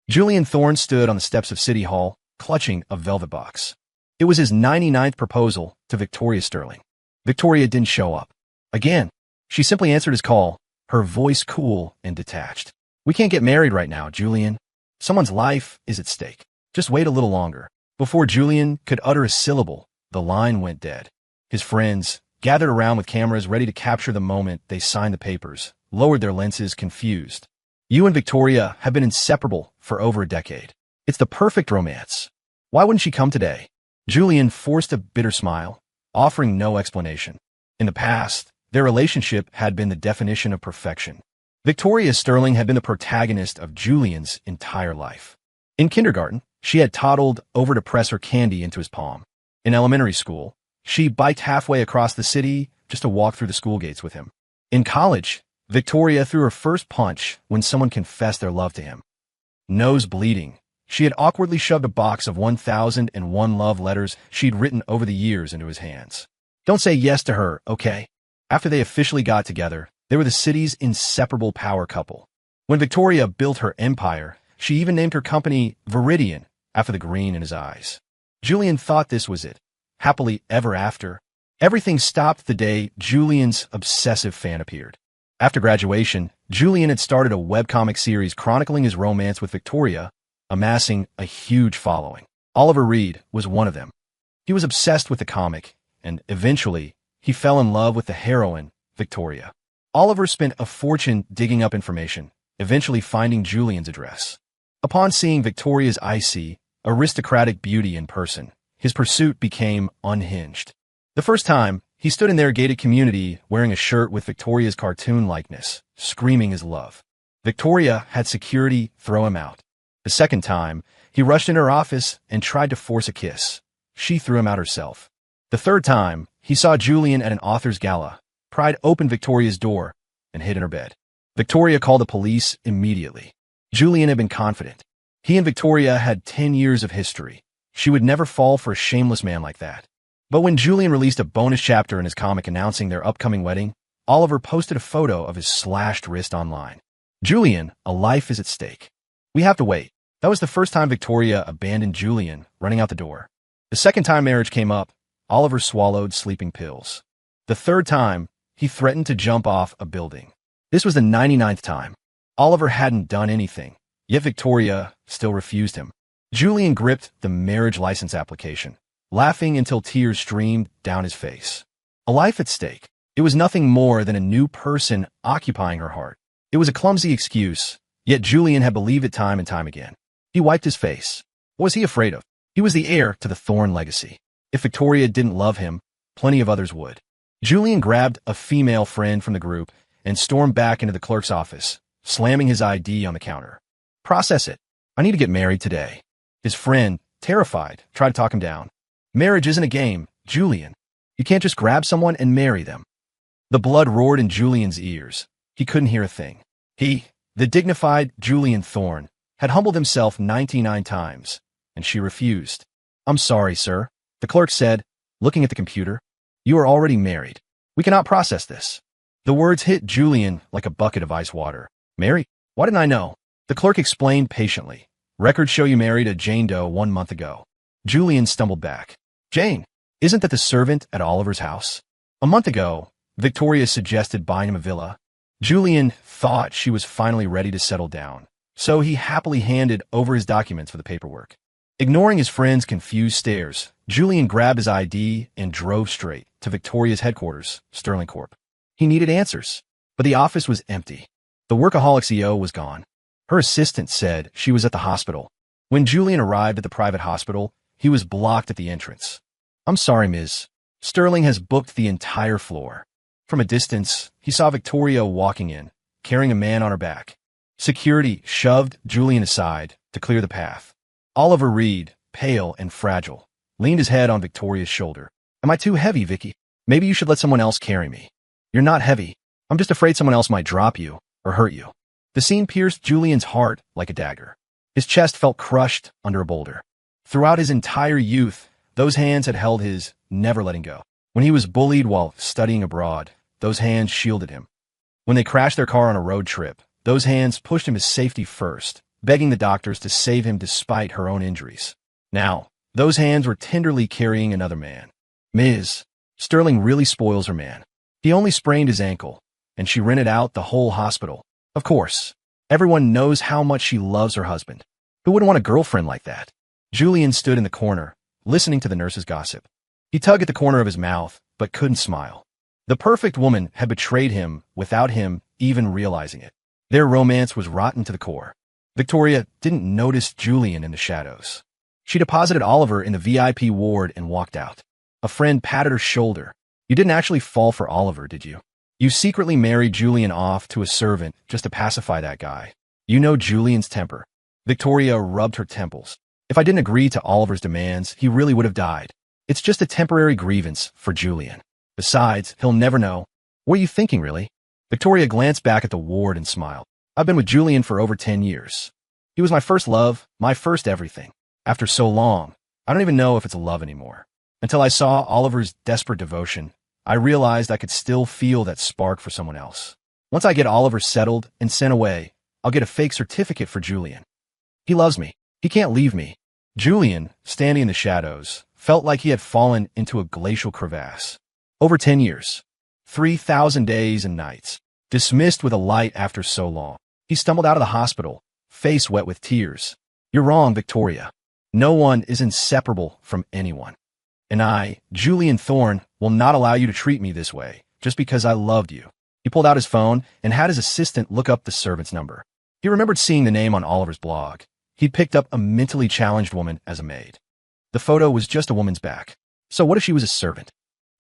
Julian Thorne stood on the steps of City Hall, clutching a velvet box. It was his 99th proposal to Victoria Sterling. Victoria didn't show up. Again, she simply answered his call, her voice cool and detached. "We can't get married right now, Julian. Someone's life is at stake. Just wait a little longer." Before Julian could utter a syllable, the line went dead. His friends, gathered around with cameras ready to capture the moment they signed the papers, lowered their lenses, confused. "You and Victoria have been inseparable for over a decade. It's the perfect romance. Why wouldn't she come today?" Julian forced a bitter smile, offering no explanation. In the past, their relationship had been the definition of perfection. Victoria Sterling had been the protagonist of Julian's entire life. In kindergarten, she had toddled over to press her candy into his palm. In elementary school, she biked halfway across the city just to walk through the school gates with him. In college, Victoria threw her first punch when someone confessed their love to him. Nose bleeding, she had awkwardly shoved a box of 1001 love letters she'd written over the years into his hands. Don't say yes to her, okay? After they officially got together, they were the city's inseparable power couple. When Victoria built her empire, she even named her company Viridian after the green in his eyes. Julian thought this was it. Happily ever after. Everything stopped the day Julian's obsessive fan appeared. After graduation, Julian had started a webcomic series chronicling his romance with Victoria, amassing a huge following. Oliver Reed was one of them. He was obsessed with the comic, and eventually, he fell in love with the heroine, Victoria. Oliver spent a fortune digging up information, eventually finding Julian's address. Upon seeing Victoria's icy, aristocratic beauty in person, his pursuit became unhinged. The first time, he stood in their gated community wearing a shirt with Victoria's cartoon likeness, screaming his love. Victoria had security throw him out. The second time, he rushed into her office and tried to force a kiss. She threw him out herself. The third time, he saw Julian at an author's gala, pried open Victoria's door, and hid in her bed. Victoria called the police immediately. Julian had been confident. He and Victoria had 10 years of history. She would never fall for a shameless man like that. But when Julian released a bonus chapter in his comic announcing their upcoming wedding, Oliver posted a photo of his slashed wrist online. "Julian, a life is at stake. We have to wait." That was the first time Victoria abandoned Julian, running out the door. The second time marriage came up, Oliver swallowed sleeping pills. The third time, he threatened to jump off a building. This was the 99th time. Oliver hadn't done anything, yet Victoria still refused him. Julian gripped the marriage license application, laughing until tears streamed down his face. A life at stake. It was nothing more than a new person occupying her heart. It was a clumsy excuse, yet Julian had believed it time and time again. He wiped his face. What was he afraid of? He was the heir to the Thorne legacy. If Victoria didn't love him, plenty of others would. Julian grabbed a female friend from the group and stormed back into the clerk's office, slamming his ID on the counter. "Process it. I need to get married today." His friend, terrified, tried to talk him down. "Marriage isn't a game, Julian. You can't just grab someone and marry them." The blood roared in Julian's ears. He couldn't hear a thing. He, the dignified Julian Thorne, had humbled himself 99 times, and she refused. "I'm sorry, sir," the clerk said, looking at the computer. "You are already married. We cannot process this." The words hit Julian like a bucket of ice water. "Married? Why didn't I know?" The clerk explained patiently. "Records show you married a Jane Doe 1 month ago." Julian stumbled back. "Jane? Isn't that the servant at Oliver's house?" A month ago, Victoria suggested buying him a villa. Julian thought she was finally ready to settle down, so he happily handed over his documents for the paperwork. Ignoring his friend's confused stares, Julian grabbed his ID and drove straight to Victoria's headquarters, Sterling Corp. He needed answers, but the office was empty. The workaholic CEO was gone. Her assistant said she was at the hospital. When Julian arrived at the private hospital, he was blocked at the entrance. "I'm sorry, Ms. Sterling has booked the entire floor." From a distance, he saw Victoria walking in, carrying a man on her back. Security shoved Julian aside to clear the path. Oliver Reed, pale and fragile, leaned his head on Victoria's shoulder. "Am I too heavy, Vicky? Maybe you should let someone else carry me." "You're not heavy. I'm just afraid someone else might drop you or hurt you." The scene pierced Julian's heart like a dagger. His chest felt crushed under a boulder. Throughout his entire youth, those hands had held his, never letting go. When he was bullied while studying abroad, those hands shielded him. When they crashed their car on a road trip, those hands pushed him to safety first, begging the doctors to save him despite her own injuries. Now, those hands were tenderly carrying another man. Ms. Sterling really spoils her man. He only sprained his ankle, and she rented out the whole hospital. Of course, everyone knows how much she loves her husband. Who wouldn't want a girlfriend like that? Julian stood in the corner, listening to the nurse's gossip. He tugged at the corner of his mouth, but couldn't smile. The perfect woman had betrayed him without him even realizing it. Their romance was rotten to the core. Victoria didn't notice Julian in the shadows. She deposited Oliver in the VIP ward and walked out. A friend patted her shoulder. You didn't actually fall for Oliver, did you? You secretly married Julian off to a servant just to pacify that guy. You know Julian's temper. Victoria rubbed her temples. If I didn't agree to Oliver's demands, he really would have died. It's just a temporary grievance for Julian. Besides, he'll never know. What are you thinking, really? Victoria glanced back at the ward and smiled. I've been with Julian for over 10 years. He was my first love, my first everything. After so long, I don't even know if it's love anymore. Until I saw Oliver's desperate devotion, I realized I could still feel that spark for someone else. Once I get Oliver settled and sent away, I'll get a fake certificate for Julian. He loves me. He can't leave me. Julian, standing in the shadows, felt like he had fallen into a glacial crevasse. Over 10 years. 3,000 days and nights. Dismissed with a light after so long. He stumbled out of the hospital, face wet with tears. You're wrong, Victoria. No one is inseparable from anyone. And I, Julian Thorne, will not allow you to treat me this way, just because I loved you. He pulled out his phone and had his assistant look up the servant's number. He remembered seeing the name on Oliver's blog. He'd picked up a mentally challenged woman as a maid. The photo was just a woman's back. So what if she was a servant?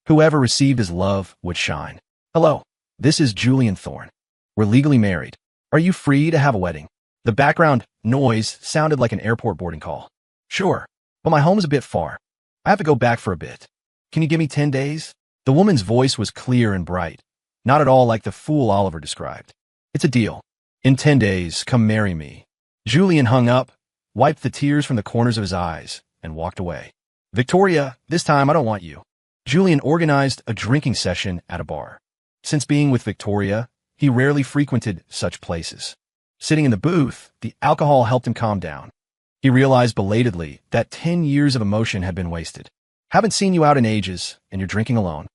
Whoever received his love would shine. Hello, this is Julian Thorne. We're legally married. Are you free to have a wedding? The background noise sounded like an airport boarding call. Sure, but my home is a bit far. I have to go back for a bit. Can you give me 10 days? The woman's voice was clear and bright, not at all like the fool Oliver described. It's a deal. In 10 days, come marry me. Julian hung up, wiped the tears from the corners of his eyes, and walked away. Victoria, this time I don't want you. Julian organized a drinking session at a bar. Since being with Victoria, he rarely frequented such places. Sitting in the booth, the alcohol helped him calm down. He realized belatedly that 10 years of emotion had been wasted. Haven't seen you out in ages, and you're drinking alone.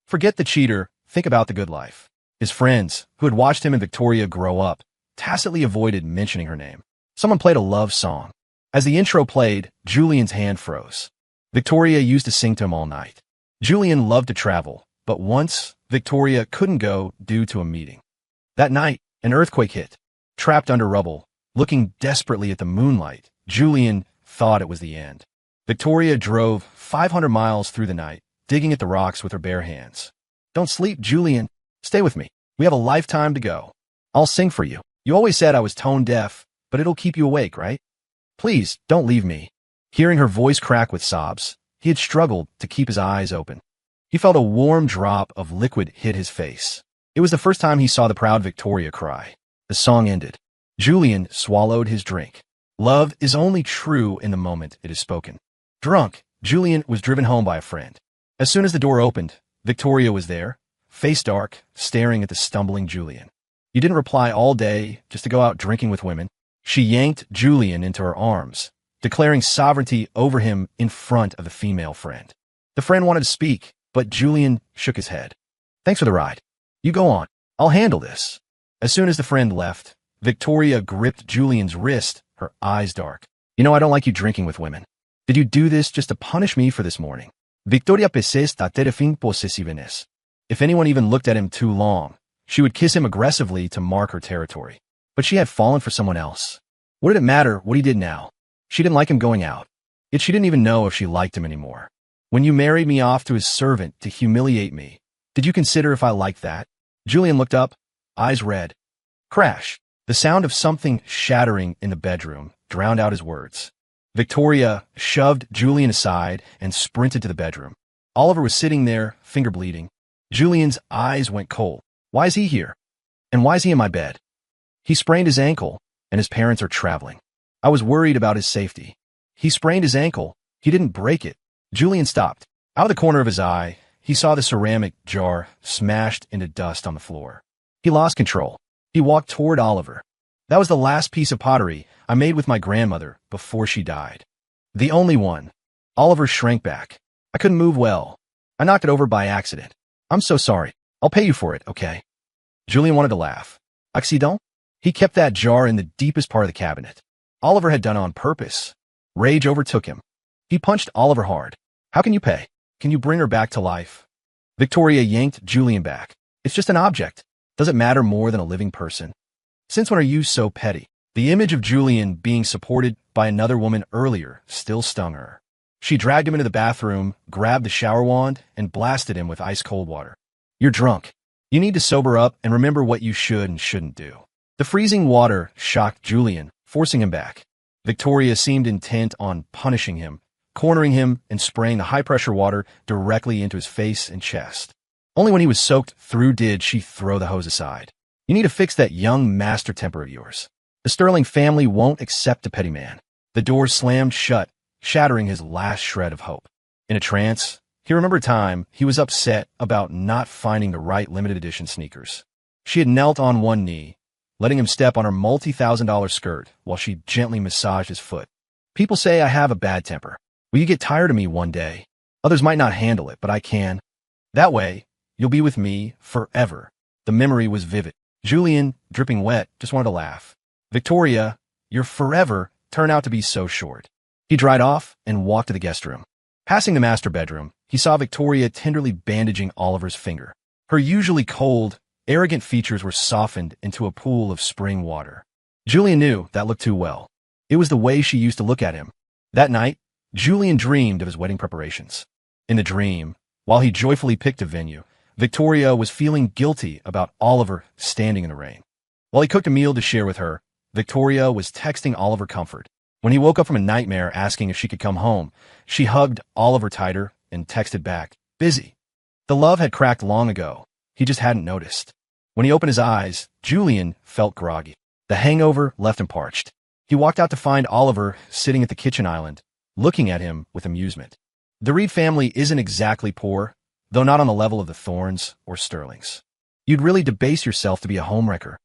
Forget the cheater, think about the good life. His friends, who had watched him and Victoria grow up, tacitly avoided mentioning her name. Someone played a love song. As the intro played, Julian's hand froze. Victoria used to sing to him all night. Julian loved to travel, but once, Victoria couldn't go due to a meeting. That night, an earthquake hit. Trapped under rubble, looking desperately at the moonlight, Julian thought it was the end. Victoria drove 500 miles through the night, digging at the rocks with her bare hands. Don't sleep, Julian. Stay with me. We have a lifetime to go. I'll sing for you. You always said I was tone deaf, but it'll keep you awake, right? Please, don't leave me. Hearing her voice crack with sobs, he had struggled to keep his eyes open. He felt a warm drop of liquid hit his face. It was the first time he saw the proud Victoria cry. The song ended. Julian swallowed his drink. Love is only true in the moment it is spoken. Drunk, Julian was driven home by a friend. As soon as the door opened, Victoria was there, face dark, staring at the stumbling Julian. You didn't reply all day just to go out drinking with women. She yanked Julian into her arms, declaring sovereignty over him in front of the female friend. The friend wanted to speak, but Julian shook his head. Thanks for the ride. You go on. I'll handle this. As soon as the friend left, Victoria gripped Julian's wrist, her eyes dark. You know I don't like you drinking with women. Did you do this just to punish me for this morning? Victoria pesses tatere fin possessiveness. If anyone even looked at him too long, she would kiss him aggressively to mark her territory. But she had fallen for someone else. What did it matter what he did now? She didn't like him going out. Yet she didn't even know if she liked him anymore. When you married me off to his servant to humiliate me, did you consider if I liked that? Julian looked up, eyes red. Crash. The sound of something shattering in the bedroom drowned out his words. Victoria shoved Julian aside and sprinted to the bedroom. Oliver was sitting there, finger bleeding. Julian's eyes went cold. Why is he here? And why is he in my bed? He sprained his ankle, and his parents are traveling. I was worried about his safety. He sprained his ankle. He didn't break it. Julian stopped. Out of the corner of his eye, he saw the ceramic jar smashed into dust on the floor. He lost control. He walked toward Oliver. That was the last piece of pottery I made with my grandmother before she died. The only one. Oliver shrank back. I couldn't move well. I knocked it over by accident. I'm so sorry. I'll pay you for it, okay? Julian wanted to laugh. Accident? He kept that jar in the deepest part of the cabinet. Oliver had done it on purpose. Rage overtook him. He punched Oliver hard. How can you pay? Can you bring her back to life? Victoria yanked Julian back. It's just an object. Does it matter more than a living person? Since when are you so petty? The image of Julian being supported by another woman earlier still stung her. She dragged him into the bathroom, grabbed the shower wand, and blasted him with ice-cold water. You're drunk. You need to sober up and remember what you should and shouldn't do. The freezing water shocked Julian, forcing him back. Victoria seemed intent on punishing him, cornering him and spraying the high-pressure water directly into his face and chest. Only when he was soaked through did she throw the hose aside. You need to fix that young master temper of yours. The Sterling family won't accept a petty man. The door slammed shut, shattering his last shred of hope. In a trance, he remembered a time he was upset about not finding the right limited edition sneakers. She had knelt on one knee, letting him step on her multi-thousand-dollar skirt while she gently massaged his foot. People say I have a bad temper. Will you get tired of me one day? Others might not handle it, but I can. That way, you'll be with me forever. The memory was vivid. Julian, dripping wet, just wanted to laugh. Victoria, your forever turned out to be so short. He dried off and walked to the guest room. Passing the master bedroom, he saw Victoria tenderly bandaging Oliver's finger. Her usually cold, arrogant features were softened into a pool of spring water. Julian knew that looked too well. It was the way she used to look at him. That night, Julian dreamed of his wedding preparations. In the dream, while he joyfully picked a venue, Victoria was feeling guilty about Oliver standing in the rain. While he cooked a meal to share with her, Victoria was texting Oliver comfort. When he woke up from a nightmare asking if she could come home, she hugged Oliver tighter and texted back, busy. The love had cracked long ago. He just hadn't noticed. When he opened his eyes, Julian felt groggy. The hangover left him parched. He walked out to find Oliver sitting at the kitchen island, looking at him with amusement. The Reed family isn't exactly poor, though not on the level of the Thorns or Sterlings. You'd really debase yourself to be a homewrecker.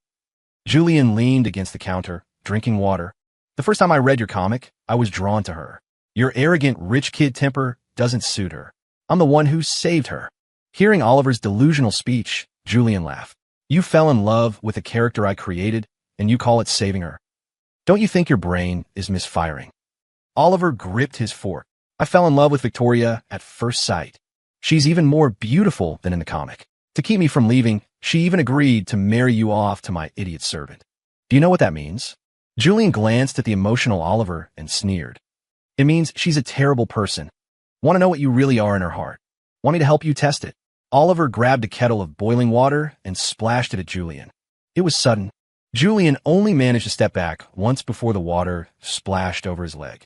Julian leaned against the counter, drinking water. The first time I read your comic, I was drawn to her. Your arrogant rich kid temper doesn't suit her. I'm the one who saved her. Hearing Oliver's delusional speech, Julian laughed. You fell in love with a character I created, and you call it saving her. Don't you think your brain is misfiring? Oliver gripped his fork. I fell in love with Victoria at first sight. She's even more beautiful than in the comic. To keep me from leaving, she even agreed to marry you off to my idiot servant. Do you know what that means? Julian glanced at the emotional Oliver and sneered. It means she's a terrible person. Want to know what you really are in her heart. Want me to help you test it? Oliver grabbed a kettle of boiling water and splashed it at Julian. It was sudden. Julian only managed to step back once before the water splashed over his leg.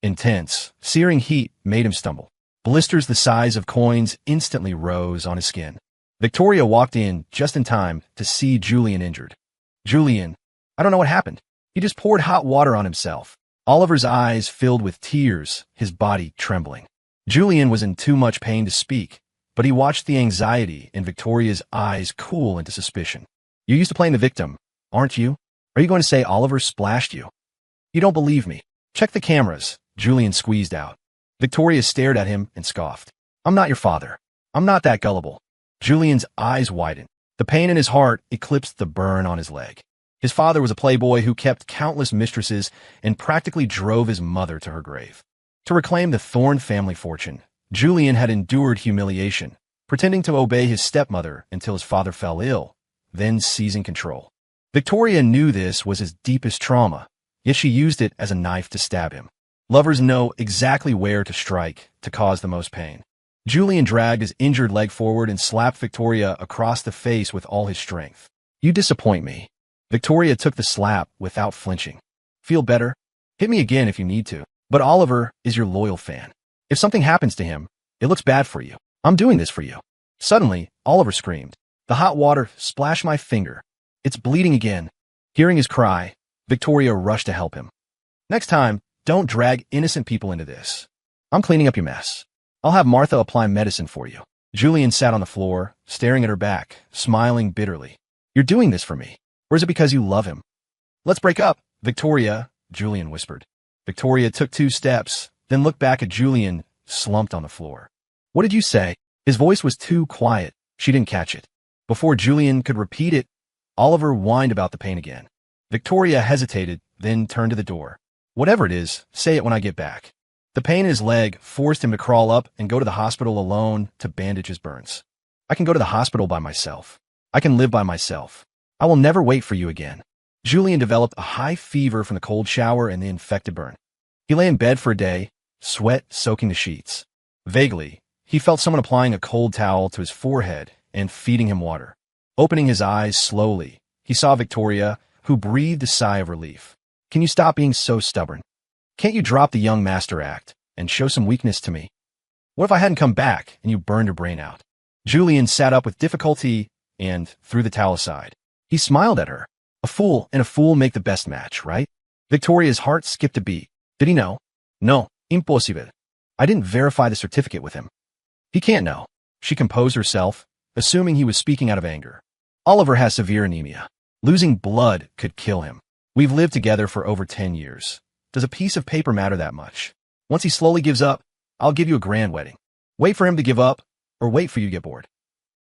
Intense, searing heat made him stumble. Blisters the size of coins instantly rose on his skin. Victoria walked in just in time to see Julian injured. Julian, I don't know what happened. He just poured hot water on himself. Oliver's eyes filled with tears, his body trembling. Julian was in too much pain to speak, but he watched the anxiety in Victoria's eyes cool into suspicion. You're used to playing the victim, aren't you? Are you going to say Oliver splashed you? You don't believe me. Check the cameras, Julian squeezed out. Victoria stared at him and scoffed. I'm not your father. I'm not that gullible. Julian's eyes widened. The pain in his heart eclipsed the burn on his leg. His father was a playboy who kept countless mistresses and practically drove his mother to her grave. To reclaim the Thorne family fortune, Julian had endured humiliation, pretending to obey his stepmother until his father fell ill, then seizing control. Victoria knew this was his deepest trauma, yet she used it as a knife to stab him. Lovers know exactly where to strike to cause the most pain. Julian dragged his injured leg forward and slapped Victoria across the face with all his strength. You disappoint me. Victoria took the slap without flinching. Feel better? Hit me again if you need to. But Oliver is your loyal fan. If something happens to him, it looks bad for you. I'm doing this for you. Suddenly, Oliver screamed. The hot water splashed my finger. It's bleeding again. Hearing his cry, Victoria rushed to help him. Next time, don't drag innocent people into this. I'm cleaning up your mess. I'll have Martha apply medicine for you. Julian sat on the floor, staring at her back, smiling bitterly. You're doing this for me. Or is it because you love him? Let's break up, Victoria, Julian whispered. Victoria took 2 steps, then looked back at Julian, slumped on the floor. What did you say? His voice was too quiet. She didn't catch it. Before Julian could repeat it, Oliver whined about the pain again. Victoria hesitated, then turned to the door. Whatever it is, say it when I get back. The pain in his leg forced him to crawl up and go to the hospital alone to bandage his burns. I can go to the hospital by myself. I can live by myself. I will never wait for you again. Julian developed a high fever from the cold shower and the infected burn. He lay in bed for a day, sweat soaking the sheets. Vaguely, he felt someone applying a cold towel to his forehead and feeding him water. Opening his eyes slowly, he saw Victoria, who breathed a sigh of relief. Can you stop being so stubborn? Can't you drop the young master act and show some weakness to me? What if I hadn't come back and you burned your brain out? Julian sat up with difficulty and threw the towel aside. He smiled at her. A fool and a fool make the best match, right? Victoria's heart skipped a beat. Did he know? No, impossible. I didn't verify the certificate with him. He can't know. She composed herself, assuming he was speaking out of anger. Oliver has severe anemia. Losing blood could kill him. We've lived together for over 10 years. Does a piece of paper matter that much? Once he slowly gives up, I'll give you a grand wedding. Wait for him to give up, or wait for you to get bored.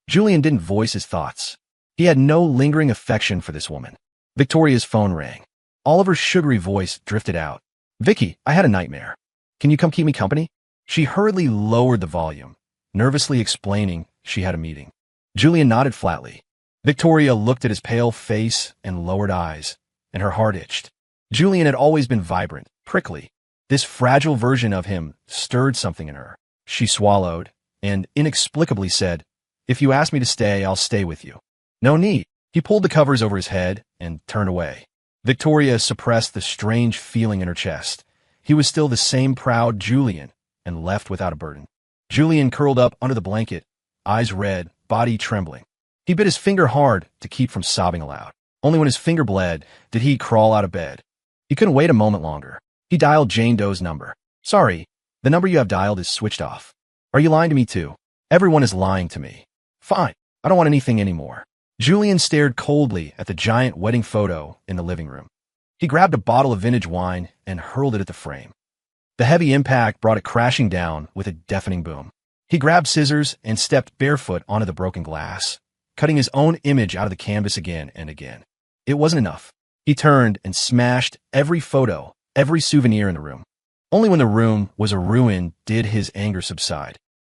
Julian didn't voice his thoughts. He had no lingering affection for this woman. Victoria's phone rang. Oliver's sugary voice drifted out. Vicky, I had a nightmare. Can you come keep me company? She hurriedly lowered the volume, nervously explaining she had a meeting. Julian nodded flatly. Victoria looked at his pale face and lowered eyes, and her heart itched. Julian had always been vibrant, prickly. This fragile version of him stirred something in her. She swallowed and inexplicably said, If you ask me to stay, I'll stay with you. No need. He pulled the covers over his head and turned away. Victoria suppressed the strange feeling in her chest. He was still the same proud Julian and left without a burden. Julian curled up under the blanket, eyes red, body trembling. He bit his finger hard to keep from sobbing aloud. Only when his finger bled did he crawl out of bed. He couldn't wait a moment longer. He dialed Jane Doe's number. Sorry, the number you have dialed is switched off. Are you lying to me too? Everyone is lying to me. Fine, I don't want anything anymore. Julian stared coldly at the giant wedding photo in the living room. He grabbed a bottle of vintage wine and hurled it at the frame. The heavy impact brought it crashing down with a deafening boom. He grabbed scissors and stepped barefoot onto the broken glass, cutting his own image out of the canvas again and again. It wasn't enough. He turned and smashed every photo, every souvenir in the room. Only when the room was a ruin did his anger subside.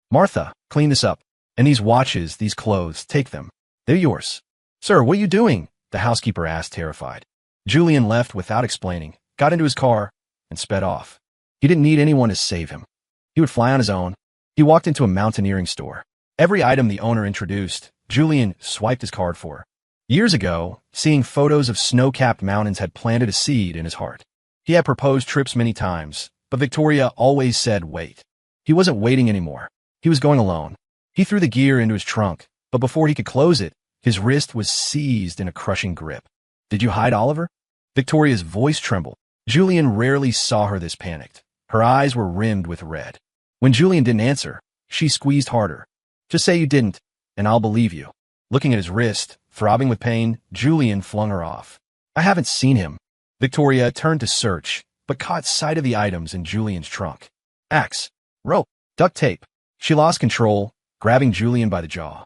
Martha, clean this up. And these watches, these clothes, take them. They're yours. Sir, what are you doing? The housekeeper asked, terrified. Julian left without explaining, got into his car, and sped off. He didn't need anyone to save him. He would fly on his own. He walked into a mountaineering store. Every item the owner introduced, Julian swiped his card for. Years ago, seeing photos of snow-capped mountains had planted a seed in his heart. He had proposed trips many times, but Victoria always said wait. He wasn't waiting anymore. He was going alone. He threw the gear into his trunk, but before he could close it, his wrist was seized in a crushing grip. Did you hide Oliver? Victoria's voice trembled. Julian rarely saw her this panicked. Her eyes were rimmed with red. When Julian didn't answer, she squeezed harder. Just say you didn't, and I'll believe you. Looking at his wrist, throbbing with pain, Julian flung her off. I haven't seen him. Victoria turned to search, but caught sight of the items in Julian's trunk. Axe, rope, duct tape. She lost control, grabbing Julian by the jaw.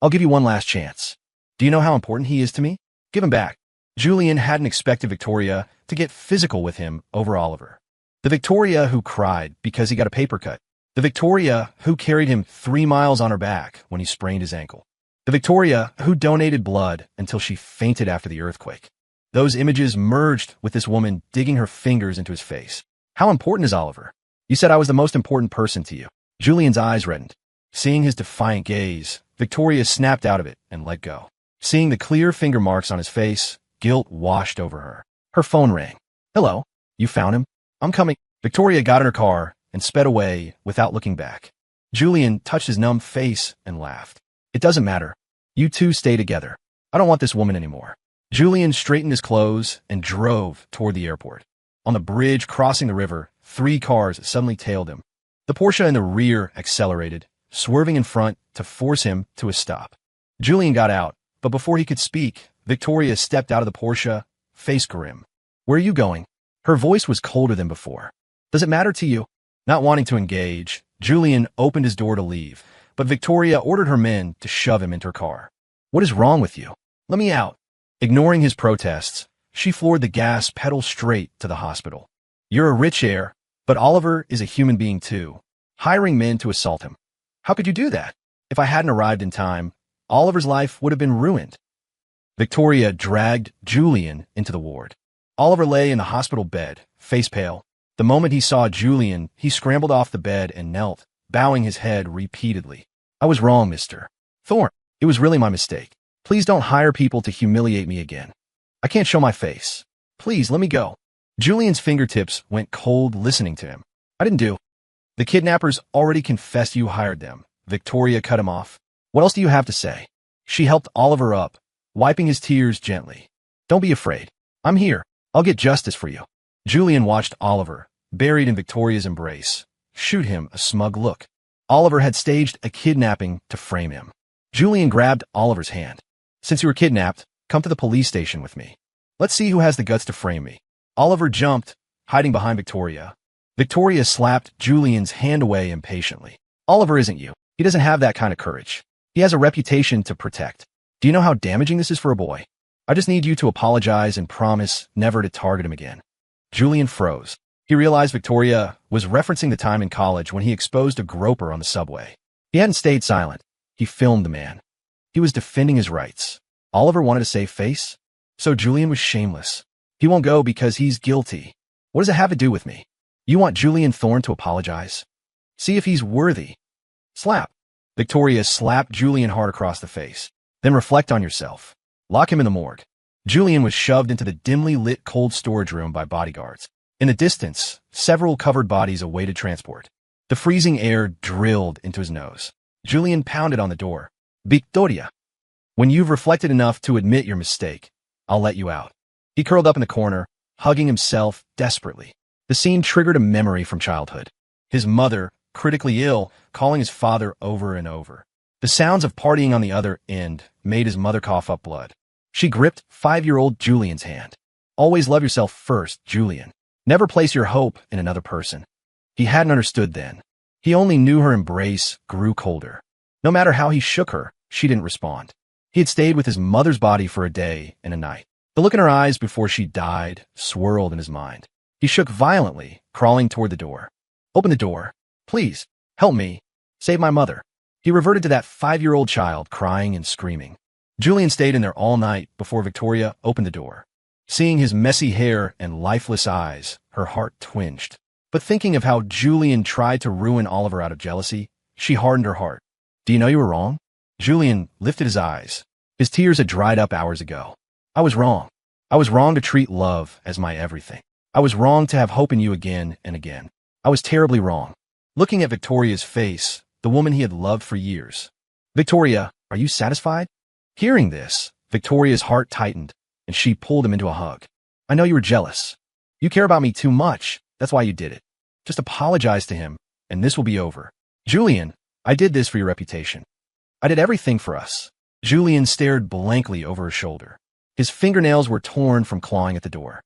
I'll give you one last chance. Do you know how important he is to me? Give him back. Julian hadn't expected Victoria to get physical with him over Oliver. The Victoria who cried because he got a paper cut. The Victoria who carried him 3 miles on her back when he sprained his ankle. The Victoria who donated blood until she fainted after the earthquake. Those images merged with this woman digging her fingers into his face. How important is Oliver? You said I was the most important person to you. Julian's eyes reddened. Seeing his defiant gaze, Victoria snapped out of it and let go. Seeing the clear finger marks on his face, guilt washed over her. Her phone rang. Hello? You found him? I'm coming. Victoria got in her car and sped away without looking back. Julian touched his numb face and laughed. It doesn't matter. You two stay together. I don't want this woman anymore. Julian straightened his clothes and drove toward the airport. On the bridge crossing the river, 3 cars suddenly tailed him. The Porsche in the rear accelerated, swerving in front to force him to a stop. Julian got out, but before he could speak, Victoria stepped out of the Porsche, face grim. Where are you going? Her voice was colder than before. Does it matter to you? Not wanting to engage, Julian opened his door to leave, but Victoria ordered her men to shove him into her car. What is wrong with you? Let me out. Ignoring his protests, she floored the gas pedal straight to the hospital. You're a rich heir, but Oliver is a human being too, hiring men to assault him. How could you do that? If I hadn't arrived in time, Oliver's life would have been ruined. Victoria dragged Julian into the ward. Oliver lay in the hospital bed, face pale. The moment he saw Julian, he scrambled off the bed and knelt, bowing his head repeatedly. I was wrong, Mr. Thorne. It was really my mistake. Please don't hire people to humiliate me again. I can't show my face. Please, let me go. Julian's fingertips went cold listening to him. I didn't do. The kidnappers already confessed you hired them. Victoria cut him off. What else do you have to say? She helped Oliver up, wiping his tears gently. Don't be afraid. I'm here. I'll get justice for you. Julian watched Oliver, buried in Victoria's embrace, shoot him a smug look. Oliver had staged a kidnapping to frame him. Julian grabbed Oliver's hand. Since you were kidnapped, come to the police station with me. Let's see who has the guts to frame me. Oliver jumped, hiding behind Victoria. Victoria slapped Julian's hand away impatiently. Oliver isn't you. He doesn't have that kind of courage. He has a reputation to protect. Do you know how damaging this is for a boy? I just need you to apologize and promise never to target him again. Julian froze. He realized Victoria was referencing the time in college when he exposed a groper on the subway. He hadn't stayed silent. He filmed the man. He was defending his rights. Oliver wanted to save face, so Julian was shameless. He won't go because he's guilty. What does it have to do with me? You want Julian Thorne to apologize? See if he's worthy. Slap. Victoria slapped Julian hard across the face. Then reflect on yourself. Lock him in the morgue. Julian was shoved into the dimly lit cold storage room by bodyguards. In the distance, several covered bodies awaited transport. The freezing air drilled into his nose. Julian pounded on the door. Victoria. When you've reflected enough to admit your mistake, I'll let you out. He curled up in the corner, hugging himself desperately. The scene triggered a memory from childhood. His mother, critically ill, calling his father over and over. The sounds of partying on the other end made his mother cough up blood. She gripped 5-year-old Julian's hand. Always love yourself first, Julian. Never place your hope in another person. He hadn't understood then. He only knew her embrace grew colder. No matter how he shook her, she didn't respond. He had stayed with his mother's body for a day and a night. The look in her eyes before she died swirled in his mind. He shook violently, crawling toward the door. Open the door. Please, help me. Save my mother. He reverted to that 5-year-old child crying and screaming. Julian stayed in there all night before Victoria opened the door. Seeing his messy hair and lifeless eyes, her heart twinged. But thinking of how Julian tried to ruin Oliver out of jealousy, she hardened her heart. Do you know you were wrong? Julian lifted his eyes. His tears had dried up hours ago. I was wrong. I was wrong to treat love as my everything. I was wrong to have hope in you again and again. I was terribly wrong. Looking at Victoria's face, the woman he had loved for years. Victoria, are you satisfied? Hearing this, Victoria's heart tightened, and she pulled him into a hug. I know you were jealous. You care about me too much. That's why you did it. Just apologize to him, and this will be over. Julian, I did this for your reputation. I did everything for us. Julian stared blankly over her shoulder. His fingernails were torn from clawing at the door.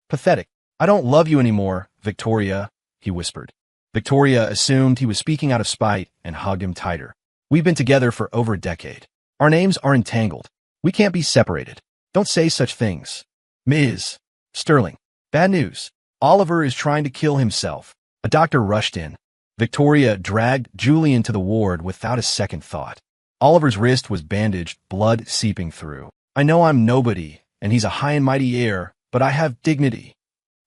Pathetic. I don't love you anymore, Victoria, he whispered. Victoria assumed he was speaking out of spite and hugged him tighter. We've been together for over a decade. Our names are entangled. We can't be separated. Don't say such things. Ms. Sterling. Bad news. Oliver is trying to kill himself. A doctor rushed in. Victoria dragged Julian to the ward without a second thought. Oliver's wrist was bandaged, blood seeping through. I know I'm nobody, and he's a high and mighty heir, but I have dignity.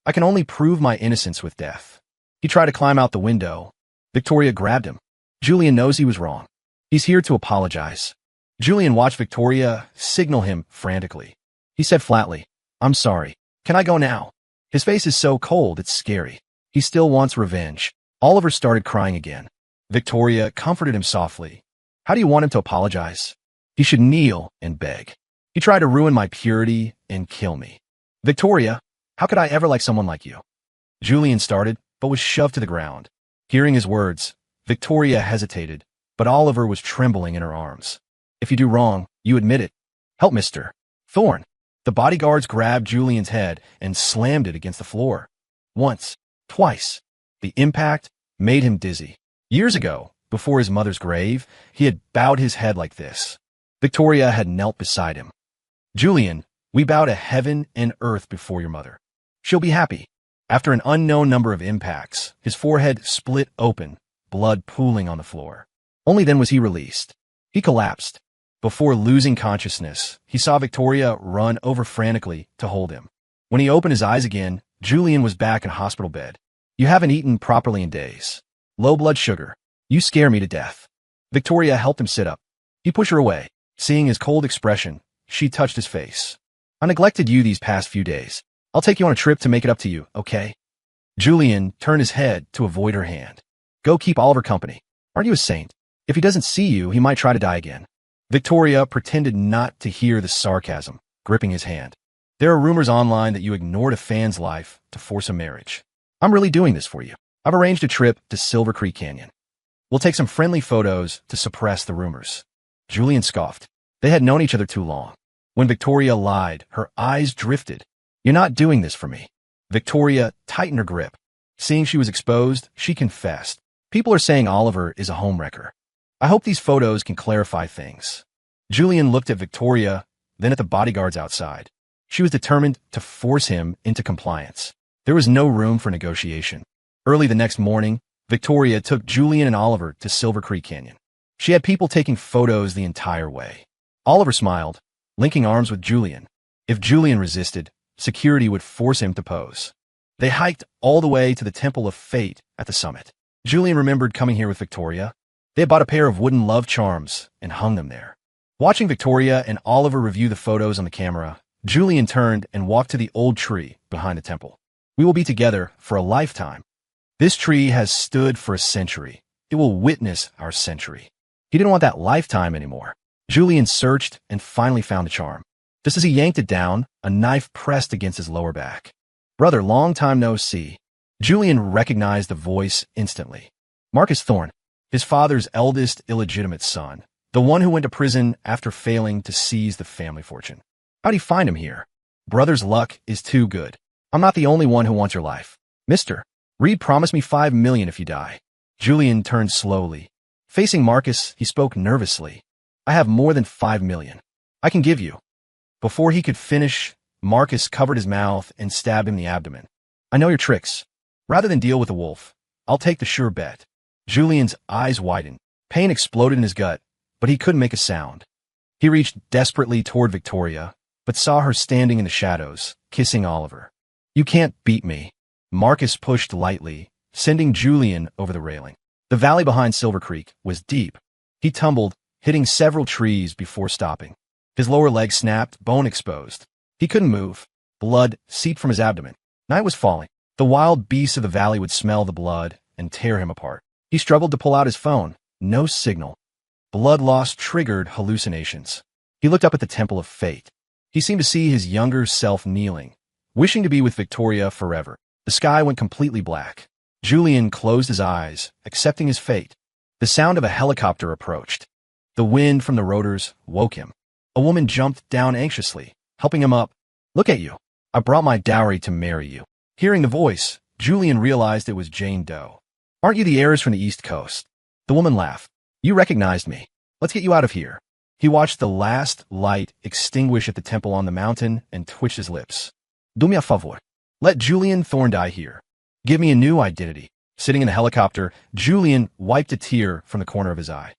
I can only prove my innocence with death. He tried to climb out the window. Victoria grabbed him. Julian knows he was wrong. He's here to apologize. Julian watched Victoria signal him frantically. He said flatly, I'm sorry. Can I go now? His face is so cold, it's scary. He still wants revenge. Oliver started crying again. Victoria comforted him softly. How do you want him to apologize? He should kneel and beg. He tried to ruin my purity and kill me. Victoria, how could I ever like someone like you? Julian started, but was shoved to the ground. Hearing his words, Victoria hesitated, but Oliver was trembling in her arms. If you do wrong, you admit it. Help Mr. Thorne. The bodyguards grabbed Julian's head and slammed it against the floor. Once, twice. The impact made him dizzy. Years ago, before his mother's grave, he had bowed his head like this. Victoria had knelt beside him. Julian, we bow to heaven and earth before your mother. She'll be happy. After an unknown number of impacts, his forehead split open, blood pooling on the floor. Only then was he released. He collapsed. Before losing consciousness, he saw Victoria run over frantically to hold him. When he opened his eyes again, Julian was back in a hospital bed. You haven't eaten properly in days. Low blood sugar. You scare me to death. Victoria helped him sit up. He pushed her away. Seeing his cold expression, she touched his face. I neglected you these past few days. I'll take you on a trip to make it up to you, okay? Julian turned his head to avoid her hand. Go keep Oliver company. Aren't you a saint? If he doesn't see you, he might try to die again. Victoria pretended not to hear the sarcasm, gripping his hand. There are rumors online that you ignored a fan's life to force a marriage. I'm really doing this for you. I've arranged a trip to Silver Creek Canyon. We'll take some friendly photos to suppress the rumors. Julian scoffed. They had known each other too long. When Victoria lied, her eyes drifted. You're not doing this for me. Victoria tightened her grip. Seeing she was exposed, she confessed. People are saying Oliver is a homewrecker. I hope these photos can clarify things. Julian looked at Victoria, then at the bodyguards outside. She was determined to force him into compliance. There was no room for negotiation. Early the next morning, Victoria took Julian and Oliver to Silver Creek Canyon. She had people taking photos the entire way. Oliver smiled, linking arms with Julian. If Julian resisted, security would force him to pose. They hiked all the way to the Temple of Fate at the summit. Julian remembered coming here with Victoria. They had bought a pair of wooden love charms and hung them there. Watching Victoria and Oliver review the photos on the camera, Julian turned and walked to the old tree behind the temple. We will be together for a lifetime. This tree has stood for a century. It will witness our century. He didn't want that lifetime anymore. Julian searched and finally found the charm. Just as he yanked it down, a knife pressed against his lower back. Brother, long time no see. Julian recognized the voice instantly. Marcus Thorne, his father's eldest illegitimate son, the one who went to prison after failing to seize the family fortune. How'd he find him here? Brother's luck is too good. I'm not the only one who wants your life. Mister, Reed promised me $5 million if you die. Julian turned slowly. Facing Marcus, he spoke nervously. I have more than $5 million. I can give you. Before he could finish, Marcus covered his mouth and stabbed him in the abdomen. I know your tricks. Rather than deal with the wolf, I'll take the sure bet. Julian's eyes widened. Pain exploded in his gut, but he couldn't make a sound. He reached desperately toward Victoria, but saw her standing in the shadows, kissing Oliver. You can't beat me. Marcus pushed lightly, sending Julian over the railing. The valley behind Silver Creek was deep. He tumbled, hitting several trees before stopping. His lower leg snapped, bone exposed. He couldn't move. Blood seeped from his abdomen. Night was falling. The wild beasts of the valley would smell the blood and tear him apart. He struggled to pull out his phone. No signal. Blood loss triggered hallucinations. He looked up at the Temple of Fate. He seemed to see his younger self kneeling, wishing to be with Victoria forever. The sky went completely black. Julian closed his eyes, accepting his fate. The sound of a helicopter approached. The wind from the rotors woke him. A woman jumped down anxiously, helping him up. Look at you. I brought my dowry to marry you. Hearing the voice, Julian realized it was Jane Doe. Aren't you the heiress from the East Coast? The woman laughed. You recognized me. Let's get you out of here. He watched the last light extinguish at the temple on the mountain and twitched his lips. Do me a favor. Let Julian Thorne die here. Give me a new identity. Sitting in the helicopter, Julian wiped a tear from the corner of his eye.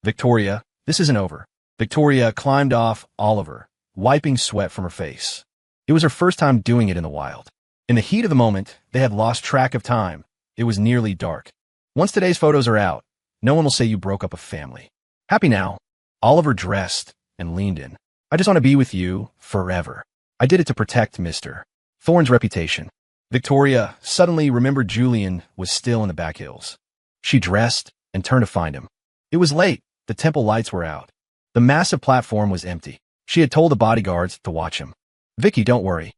Victoria, this isn't over. Victoria climbed off Oliver, wiping sweat from her face. It was her first time doing it in the wild. In the heat of the moment, they had lost track of time. It was nearly dark. Once today's photos are out, no one will say you broke up a family. Happy now. Oliver dressed and leaned in. I just want to be with you forever. I did it to protect Mr. Thorne's reputation. Victoria suddenly remembered Julian was still in the back hills. She dressed and turned to find him. It was late. The temple lights were out. The massive platform was empty. She had told the bodyguards to watch him. Vicky, don't worry.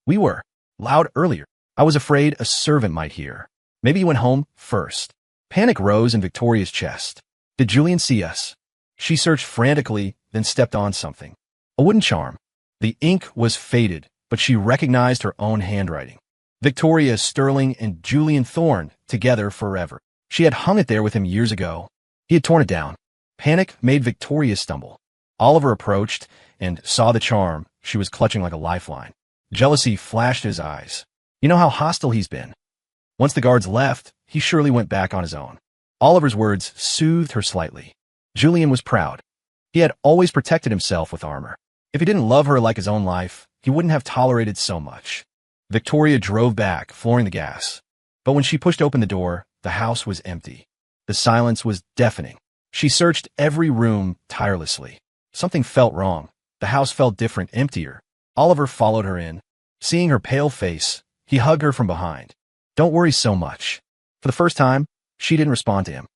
We were loud earlier. I was afraid a servant might hear. Maybe you went home first. Panic rose in Victoria's chest. Did Julian see us? She searched frantically, then stepped on something. A wooden charm. The ink was faded, but she recognized her own handwriting. Victoria Sterling and Julian Thorne, together forever. She had hung it there with him years ago. He had torn it down. Panic made Victoria stumble. Oliver approached and saw the charm she was clutching like a lifeline. Jealousy flashed his eyes. You know how hostile he's been. Once the guards left, he surely went back on his own. Oliver's words soothed her slightly. Julian was proud. He had always protected himself with armor. If he didn't love her like his own life, he wouldn't have tolerated so much. Victoria drove back, flooring the gas. But when she pushed open the door, the house was empty. The silence was deafening. She searched every room tirelessly. Something felt wrong. The house felt different, emptier. Oliver followed her in. Seeing her pale face, he hugged her from behind. Don't worry so much. For the first time, she didn't respond to him.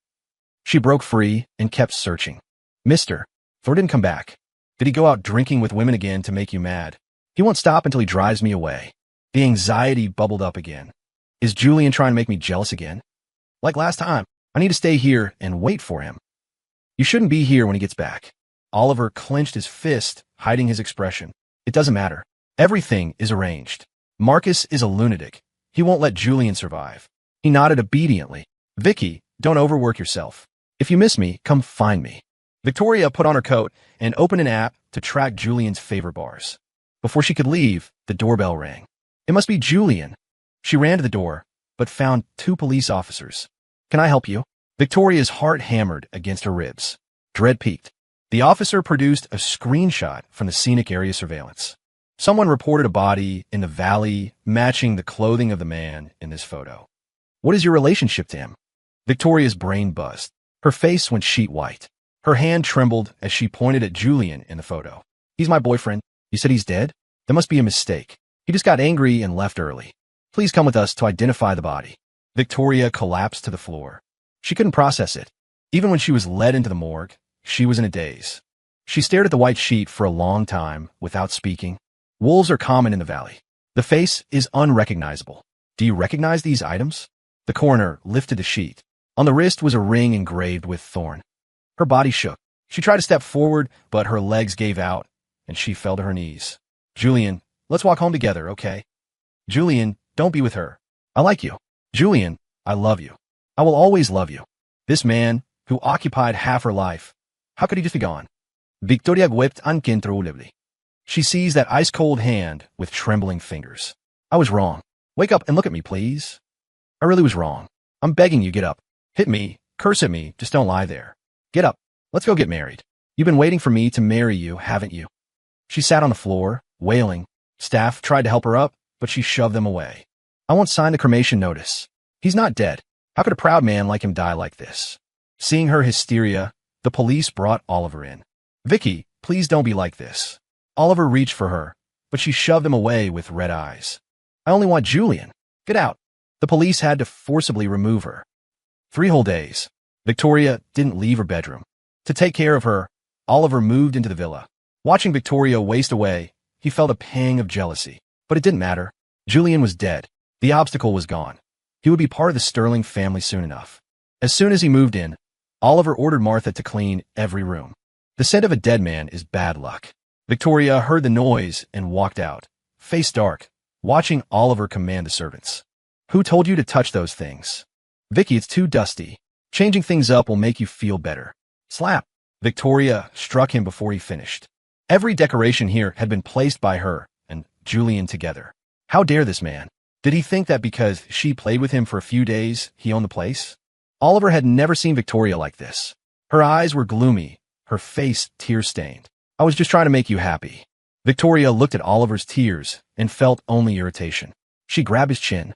She broke free and kept searching. Mr. Thor didn't come back. Did he go out drinking with women again to make you mad? He won't stop until he drives me away. The anxiety bubbled up again. Is Julian trying to make me jealous again? Like last time, I need to stay here and wait for him. You shouldn't be here when he gets back. Oliver clenched his fist, hiding his expression. It doesn't matter. Everything is arranged. Marcus is a lunatic. He won't let Julian survive. He nodded obediently. Vicky, don't overwork yourself. If you miss me, come find me. Victoria put on her coat and opened an app to track Julian's favor bars. Before she could leave, the doorbell rang. It must be Julian. She ran to the door, but found 2 police officers. Can I help you? Victoria's heart hammered against her ribs. Dread peaked. The officer produced a screenshot from the scenic area surveillance. Someone reported a body in the valley matching the clothing of the man in this photo. What is your relationship to him? Victoria's brain buzzed. Her face went sheet white. Her hand trembled as she pointed at Julian in the photo. He's my boyfriend. You said he's dead? That must be a mistake. He just got angry and left early. Please come with us to identify the body. Victoria collapsed to the floor. She couldn't process it. Even when she was led into the morgue, she was in a daze. She stared at the white sheet for a long time without speaking. Wolves are common in the valley. The face is unrecognizable. Do you recognize these items? The coroner lifted the sheet. On the wrist was a ring engraved with thorn. Her body shook. She tried to step forward, but her legs gave out, and she fell to her knees. Julian, let's walk home together, okay? Julian, don't be with her. I like you. Julian, I love you. I will always love you. This man, who occupied half her life, how could he just be gone? Victoria wept uncontrollably. She seized that ice-cold hand with trembling fingers. I was wrong. Wake up and look at me, please. I really was wrong. I'm begging you, get up. Hit me, curse at me, just don't lie there. Get up. Let's go get married. You've been waiting for me to marry you, haven't you? She sat on the floor, wailing. Staff tried to help her up, but she shoved them away. I won't sign the cremation notice. He's not dead. How could a proud man like him die like this? Seeing her hysteria, the police brought Oliver in. Vicky, please don't be like this. Oliver reached for her, but she shoved him away with red eyes. I only want Julian. Get out. The police had to forcibly remove her. 3 whole days. Victoria didn't leave her bedroom. To take care of her, Oliver moved into the villa. Watching Victoria waste away, he felt a pang of jealousy. But it didn't matter. Julian was dead. The obstacle was gone. He would be part of the Sterling family soon enough. As soon as he moved in, Oliver ordered Martha to clean every room. The scent of a dead man is bad luck. Victoria heard the noise and walked out, face dark, watching Oliver command the servants. Who told you to touch those things? Vicky, it's too dusty. Changing things up will make you feel better. Slap. Victoria struck him before he finished. Every decoration here had been placed by her and Julian together. How dare this man? Did he think that because she played with him for a few days, he owned the place? Oliver had never seen Victoria like this. Her eyes were gloomy, her face tear-stained. I was just trying to make you happy. Victoria looked at Oliver's tears and felt only irritation. She grabbed his chin.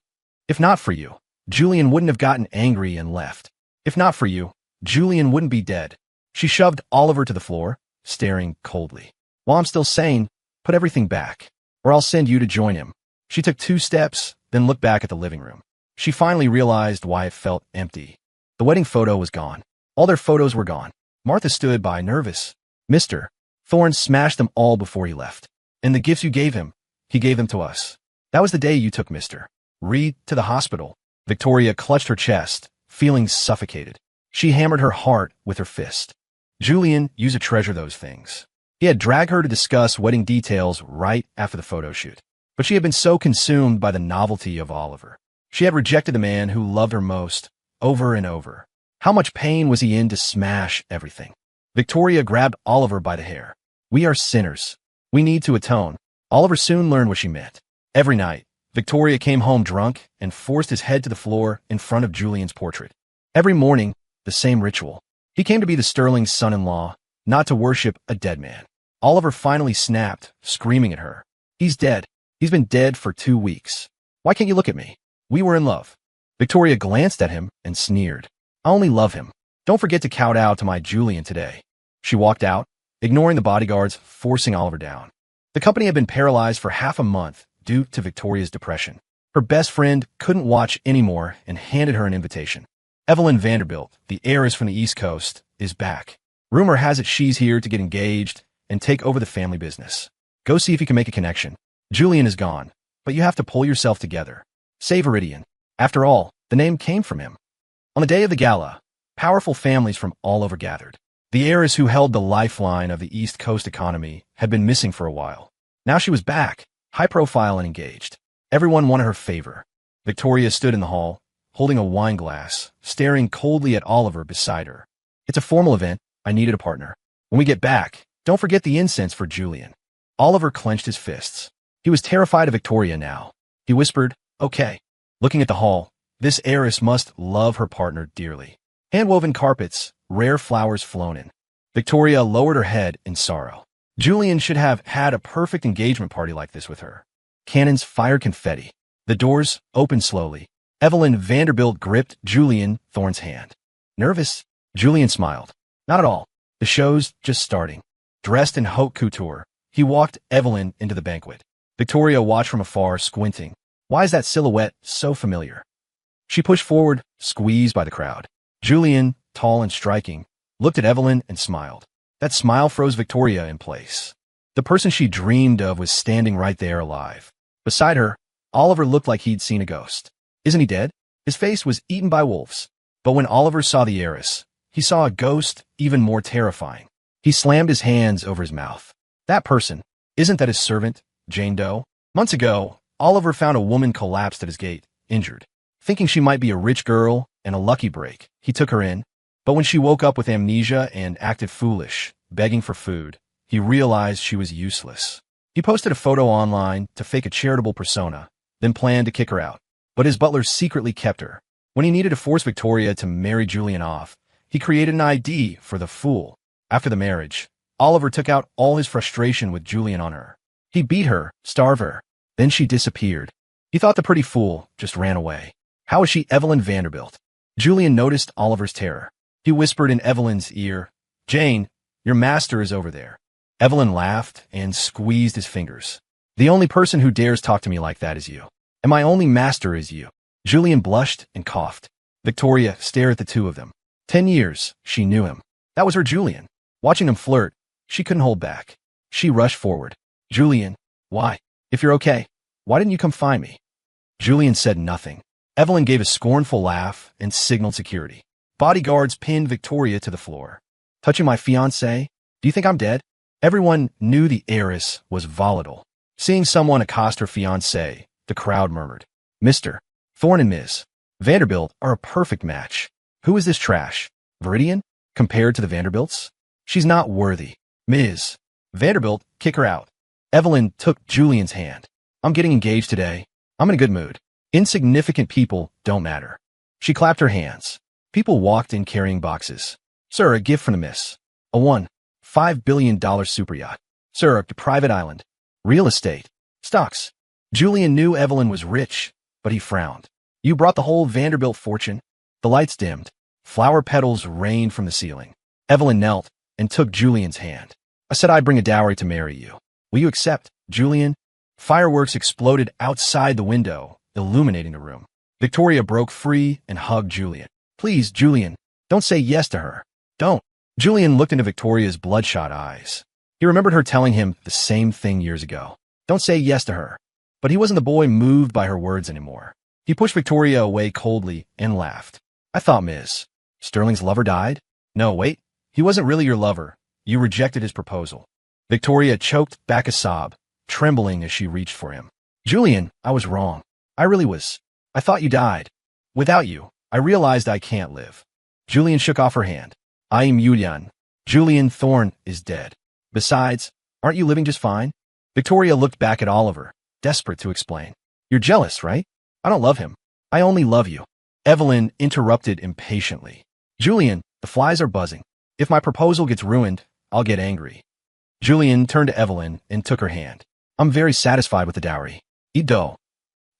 If not for you, Julian wouldn't have gotten angry and left. If not for you, Julian wouldn't be dead. She shoved Oliver to the floor, staring coldly. While I'm still sane, put everything back, or I'll send you to join him. She took 2 steps, then looked back at the living room. She finally realized why it felt empty. The wedding photo was gone. All their photos were gone. Martha stood by, nervous. Mr. Thorne smashed them all before he left. And the gifts you gave him, he gave them to us. That was the day you took Mr. Reed to the hospital. Victoria clutched her chest, feeling suffocated. She hammered her heart with her fist. Julian used to treasure those things. He had dragged her to discuss wedding details right after the photo shoot. But she had been so consumed by the novelty of Oliver. She had rejected the man who loved her most, over and over. How much pain was he in to smash everything? Victoria grabbed Oliver by the hair. We are sinners. We need to atone. Oliver soon learned what she meant. Every night, Victoria came home drunk and forced his head to the floor in front of Julian's portrait. Every morning, the same ritual. He came to be the Sterling's son-in-law, not to worship a dead man. Oliver finally snapped, screaming at her. He's dead. He's been dead for 2 weeks. Why can't you look at me? We were in love. Victoria glanced at him and sneered. I only love him. Don't forget to kowtow to my Julian today. She walked out, ignoring the bodyguards, forcing Oliver down. The company had been paralyzed for half a month due to Victoria's depression. Her best friend couldn't watch anymore and handed her an invitation. Evelyn Vanderbilt, the heiress from the East Coast, is back. Rumor has it she's here to get engaged and take over the family business. Go see if you can make a connection. Julian is gone, but you have to pull yourself together. Save Iridian. After all, the name came from him. On the day of the gala, powerful families from all over gathered. The heiress who held the lifeline of the East Coast economy had been missing for a while. Now she was back, high profile and engaged. Everyone wanted her favor. Victoria stood in the hall, holding a wine glass, staring coldly at Oliver beside her. It's a formal event. I needed a partner. When we get back, don't forget the incense for Julian. Oliver clenched his fists. He was terrified of Victoria now. He whispered, okay. Looking at the hall, this heiress must love her partner dearly. Hand-woven carpets, rare flowers flown in. Victoria lowered her head in sorrow. Julian should have had a perfect engagement party like this with her. Cannons fired confetti. The doors opened slowly. Evelyn Vanderbilt gripped Julian Thorne's hand. Nervous? Julian smiled. Not at all. The show's just starting. Dressed in haute couture, he walked Evelyn into the banquet. Victoria watched from afar, squinting. Why is that silhouette so familiar? She pushed forward, squeezed by the crowd. Julian, tall and striking, looked at Evelyn and smiled. That smile froze Victoria in place. The person she dreamed of was standing right there alive. Beside her, Oliver looked like he'd seen a ghost. Isn't he dead? His face was eaten by wolves. But when Oliver saw the heiress, he saw a ghost even more terrifying. He slammed his hands over his mouth. That person, isn't that his servant, Jane Doe? Months ago, Oliver found a woman collapsed at his gate, injured. Thinking she might be a rich girl and a lucky break, he took her in. But when she woke up with amnesia and acted foolish, begging for food, he realized she was useless. He posted a photo online to fake a charitable persona, then planned to kick her out. But his butler secretly kept her. When he needed to force Victoria to marry Julian off, he created an ID for the fool. After the marriage, Oliver took out all his frustration with Julian on her. He beat her, starved her. Then she disappeared. He thought the pretty fool just ran away. How is she Evelyn Vanderbilt? Julian noticed Oliver's terror. He whispered in Evelyn's ear, Jane, your master is over there. Evelyn laughed and squeezed his fingers. The only person who dares talk to me like that is you. And my only master is you. Julian blushed and coughed. Victoria stared at the two of them. 10 years, she knew him. That was her Julian. Watching them flirt, she couldn't hold back. She rushed forward. Julian, why? If you're okay, why didn't you come find me? Julian said nothing. Evelyn gave a scornful laugh and signaled security. Bodyguards pinned Victoria to the floor. Touching my fiancé? Do you think I'm dead? Everyone knew the heiress was volatile. Seeing someone accost her fiancé, the crowd murmured. Mr. Thorne and Ms. Vanderbilt are a perfect match. Who is this trash? Viridian? Compared to the Vanderbilts? She's not worthy. Ms. Vanderbilt, kick her out. Evelyn took Julian's hand. I'm getting engaged today. I'm in a good mood. Insignificant people don't matter. She clapped her hands. People walked in carrying boxes. Sir, a gift from the miss. A $1.5 billion super yacht. Sir, a private island. Real estate. Stocks. Julian knew Evelyn was rich, but he frowned. You brought the whole Vanderbilt fortune? The lights dimmed. Flower petals rained from the ceiling. Evelyn knelt and took Julian's hand. I said I'd bring a dowry to marry you. Will you accept, Julian? Fireworks exploded outside the window, illuminating the room. Victoria broke free and hugged Julian. Please, Julian, don't say yes to her. Don't. Julian looked into Victoria's bloodshot eyes. He remembered her telling him the same thing years ago. Don't say yes to her. But he wasn't the boy moved by her words anymore. He pushed Victoria away coldly and laughed. I thought Ms. Sterling's lover died? No, wait. He wasn't really your lover. You rejected his proposal. Victoria choked back a sob, trembling as she reached for him. Julian, I was wrong. I really was. I thought you died. Without you, I realized I can't live. Julian shook off her hand. I am Julian. Julian Thorne is dead. Besides, aren't you living just fine? Victoria looked back at Oliver, desperate to explain. You're jealous, right? I don't love him. I only love you. Evelyn interrupted impatiently. Julian, the flies are buzzing. If my proposal gets ruined, I'll get angry. Julian turned to Evelyn and took her hand. I'm very satisfied with the dowry. Eat dough.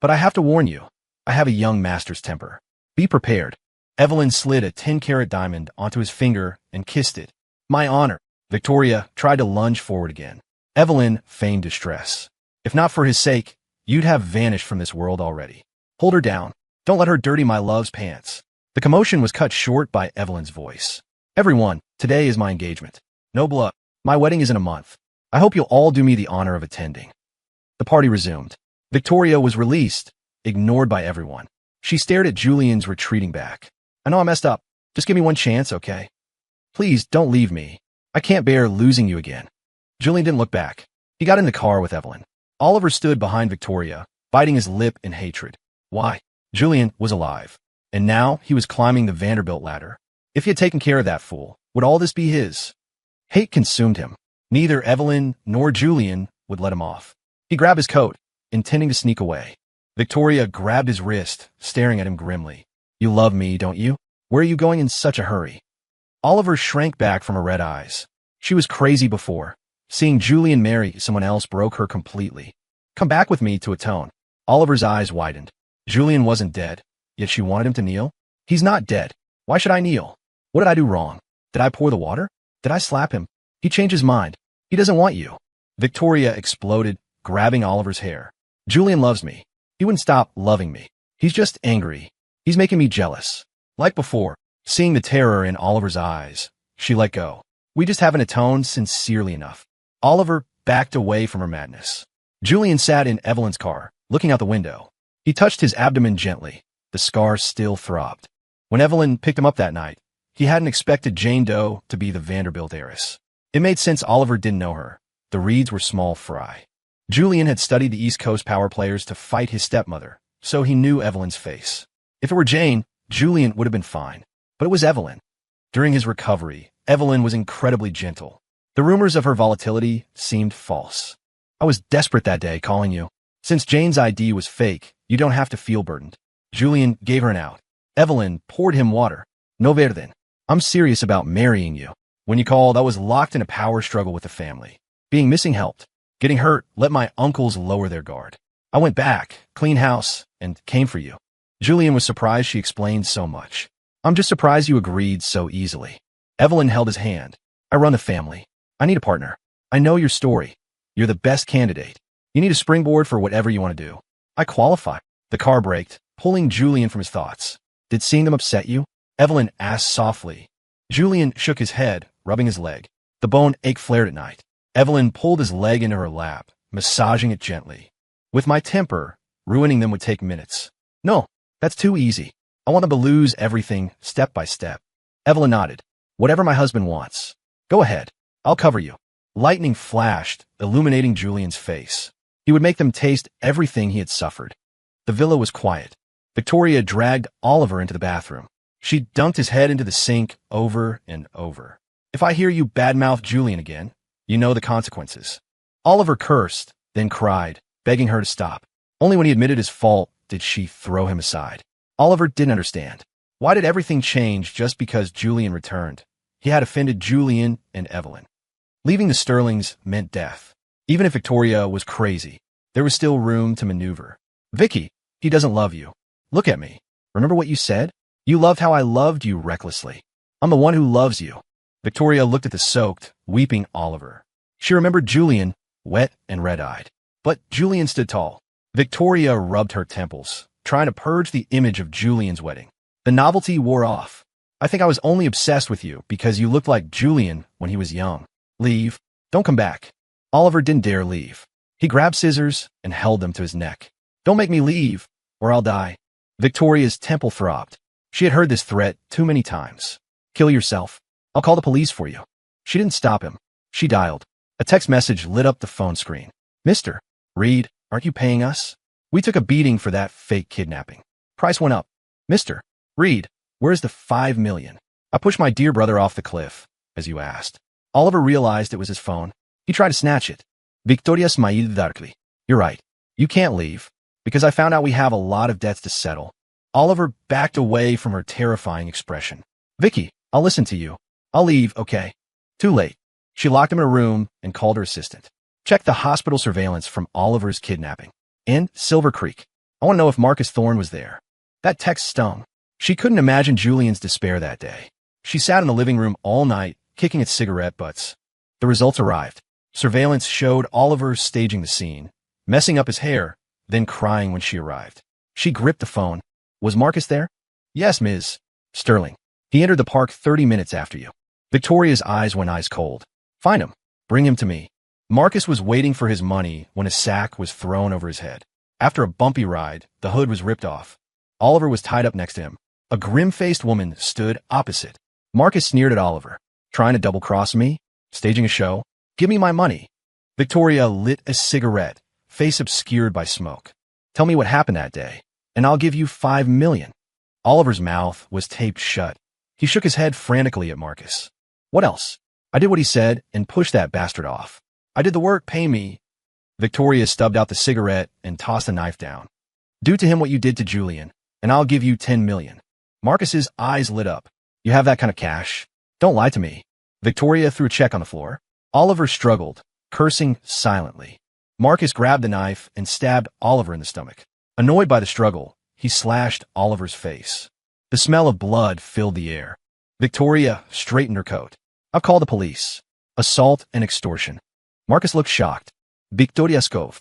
But I have to warn you, I have a young master's temper. Be prepared. Evelyn slid a 10-carat diamond onto his finger and kissed it. My honor. Victoria tried to lunge forward again. Evelyn feigned distress. If not for his sake, you'd have vanished from this world already. Hold her down. Don't let her dirty my love's pants. The commotion was cut short by Evelyn's voice. Everyone, today is my engagement. No blood. My wedding is in a month. I hope you'll all do me the honor of attending. The party resumed. Victoria was released, ignored by everyone. She stared at Julian's retreating back. I know I messed up. Just give me one chance, okay? Please don't leave me. I can't bear losing you again. Julian didn't look back. He got in the car with Evelyn. Oliver stood behind Victoria, biting his lip in hatred. Why? Julian was alive. And now he was climbing the Vanderbilt ladder. If he had taken care of that fool, would all this be his? Hate consumed him. Neither Evelyn nor Julian would let him off. He grabbed his coat, intending to sneak away. Victoria grabbed his wrist, staring at him grimly. You love me, don't you? Where are you going in such a hurry? Oliver shrank back from her red eyes. She was crazy before. Seeing Julian marry someone else broke her completely. Come back with me to atone. Oliver's eyes widened. Julian wasn't dead, yet she wanted him to kneel? He's not dead. Why should I kneel? What did I do wrong? Did I pour the water? Did I slap him? He changed his mind. He doesn't want you. Victoria exploded, grabbing Oliver's hair. Julian loves me. He wouldn't stop loving me. He's just angry. He's making me jealous. Like before, seeing the terror in Oliver's eyes, she let go. We just haven't atoned sincerely enough. Oliver backed away from her madness. Julian sat in Evelyn's car, looking out the window. He touched his abdomen gently. The scar still throbbed. When Evelyn picked him up that night, he hadn't expected Jane Doe to be the Vanderbilt heiress. It made sense Oliver didn't know her. The Reeds were small fry. Julian had studied the East Coast power players to fight his stepmother, so he knew Evelyn's face. If it were Jane, Julian would have been fine. But it was Evelyn. During his recovery, Evelyn was incredibly gentle. The rumors of her volatility seemed false. I was desperate that day calling you. Since Jane's ID was fake, you don't have to feel burdened. Julian gave her an out. Evelyn poured him water. No verden. I'm serious about marrying you. When you called, I was locked in a power struggle with the family. Being missing helped. Getting hurt let my uncles lower their guard. I went back, clean house, and came for you. Julian was surprised she explained so much. I'm just surprised you agreed so easily. Evelyn held his hand. I run the family. I need a partner. I know your story. You're the best candidate. You need a springboard for whatever you want to do. I qualify. The car braked, pulling Julian from his thoughts. Did seeing them upset you? Evelyn asked softly. Julian shook his head, rubbing his leg. The bone ache flared at night. Evelyn pulled his leg into her lap, massaging it gently. With my temper, ruining them would take minutes. No, that's too easy. I want them to lose everything, step by step. Evelyn nodded. Whatever my husband wants. Go ahead. I'll cover you. Lightning flashed, illuminating Julian's face. He would make them taste everything he had suffered. The villa was quiet. Victoria dragged Oliver into the bathroom. She dunked his head into the sink over and over. If I hear you badmouth Julian again, you know the consequences. Oliver cursed, then cried, begging her to stop. Only when he admitted his fault did she throw him aside. Oliver didn't understand. Why did everything change just because Julian returned? He had offended Julian and Evelyn. Leaving the Sterlings meant death. Even if Victoria was crazy, there was still room to maneuver. Vicky, he doesn't love you. Look at me. Remember what you said? You loved how I loved you recklessly. I'm the one who loves you. Victoria looked at the soaked, weeping Oliver. She remembered Julian, wet and red-eyed. But Julian stood tall. Victoria rubbed her temples, trying to purge the image of Julian's wedding. The novelty wore off. I think I was only obsessed with you because you looked like Julian when he was young. Leave. Don't come back. Oliver didn't dare leave. He grabbed scissors and held them to his neck. Don't make me leave, or I'll die. Victoria's temple throbbed. She had heard this threat too many times. Kill yourself. I'll call the police for you. She didn't stop him. She dialed. A text message lit up the phone screen. Mr. Reed, aren't you paying us? We took a beating for that fake kidnapping. Price went up. Mr. Reed, where's the 5 million? I pushed my dear brother off the cliff, as you asked. Oliver realized it was his phone. He tried to snatch it. Victoria smiled darkly. You're right. You can't leave, because I found out we have a lot of debts to settle. Oliver backed away from her terrifying expression. Vicky, I'll listen to you. I'll leave, okay? Too late. She locked him in a room and called her assistant. Check the hospital surveillance from Oliver's kidnapping. And Silver Creek. I want to know if Marcus Thorne was there. That text stung. She couldn't imagine Julian's despair that day. She sat in the living room all night, kicking at cigarette butts. The results arrived. Surveillance showed Oliver staging the scene, messing up his hair, then crying when she arrived. She gripped the phone. Was Marcus there? Yes, Ms. Sterling. He entered the park 30 minutes after you. Victoria's eyes went ice cold. Find him. Bring him to me. Marcus was waiting for his money when a sack was thrown over his head. After a bumpy ride, the hood was ripped off. Oliver was tied up next to him. A grim-faced woman stood opposite. Marcus sneered at Oliver. Trying to double-cross me? Staging a show? Give me my money. Victoria lit a cigarette, face obscured by smoke. Tell me what happened that day, and I'll give you 5 million. Oliver's mouth was taped shut. He shook his head frantically at Marcus. What else? I did what he said and pushed that bastard off. I did the work, pay me. Victoria stubbed out the cigarette and tossed the knife down. Do to him what you did to Julian, and I'll give you 10 million. Marcus's eyes lit up. You have that kind of cash? Don't lie to me. Victoria threw a check on the floor. Oliver struggled, cursing silently. Marcus grabbed the knife and stabbed Oliver in the stomach. Annoyed by the struggle, he slashed Oliver's face. The smell of blood filled the air. Victoria straightened her coat. I've called the police. Assault and extortion. Marcus looked shocked. Victoria Scove.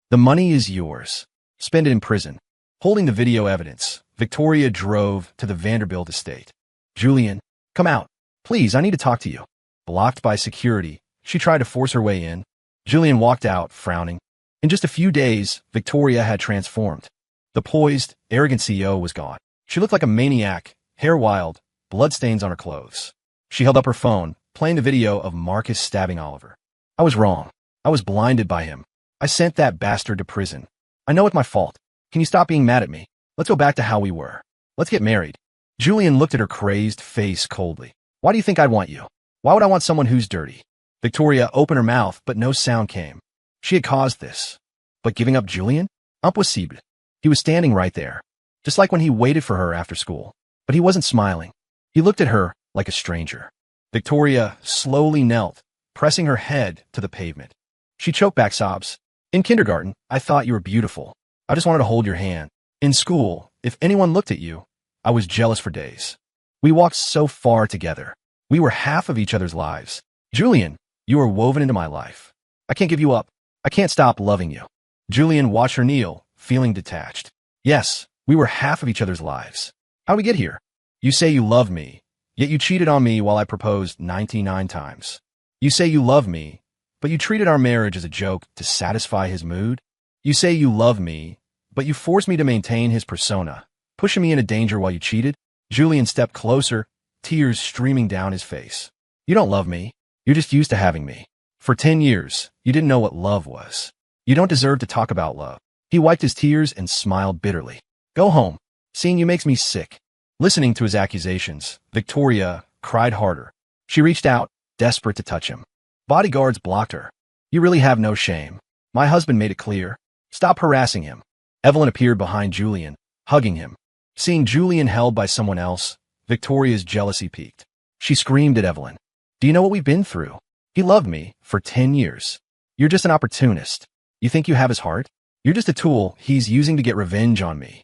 The money is yours. Spend it in prison. Holding the video evidence, Victoria drove to the Vanderbilt estate. Julian, come out. Please, I need to talk to you. Blocked by security, she tried to force her way in. Julian walked out, frowning. In just a few days, Victoria had transformed. The poised, arrogant CEO was gone. She looked like a maniac, hair wild, bloodstains on her clothes. She held up her phone, playing the video of Marcus stabbing Oliver. I was wrong. I was blinded by him. I sent that bastard to prison. I know it's my fault. Can you stop being mad at me? Let's go back to how we were. Let's get married. Julian looked at her crazed face coldly. Why do you think I'd want you? Why would I want someone who's dirty? Victoria opened her mouth, but no sound came. She had caused this. But giving up Julian? Impossible. He was standing right there, just like when he waited for her after school. But he wasn't smiling. He looked at her like a stranger. Victoria slowly knelt, pressing her head to the pavement. She choked back sobs. In kindergarten, I thought you were beautiful. I just wanted to hold your hand. In school, if anyone looked at you, I was jealous for days. We walked so far together. We were half of each other's lives. Julian, you are woven into my life. I can't give you up. I can't stop loving you. Julian watched her kneel, feeling detached. Yes, we were half of each other's lives. How'd we get here? You say you love me, yet you cheated on me while I proposed 99 times. You say you love me, but you treated our marriage as a joke to satisfy his mood. You say you love me, but you forced me to maintain his persona, pushing me into danger while you cheated. Julian stepped closer, tears streaming down his face. You don't love me. You're just used to having me. For 10 years, you didn't know what love was. You don't deserve to talk about love. He wiped his tears and smiled bitterly. Go home. Seeing you makes me sick. Listening to his accusations, Victoria cried harder. She reached out, desperate to touch him. Bodyguards blocked her. You really have no shame. My husband made it clear. Stop harassing him. Evelyn appeared behind Julian, hugging him. Seeing Julian held by someone else, Victoria's jealousy peaked. She screamed at Evelyn. Do you know what we've been through? He loved me for 10 years. You're just an opportunist. You think you have his heart? You're just a tool he's using to get revenge on me.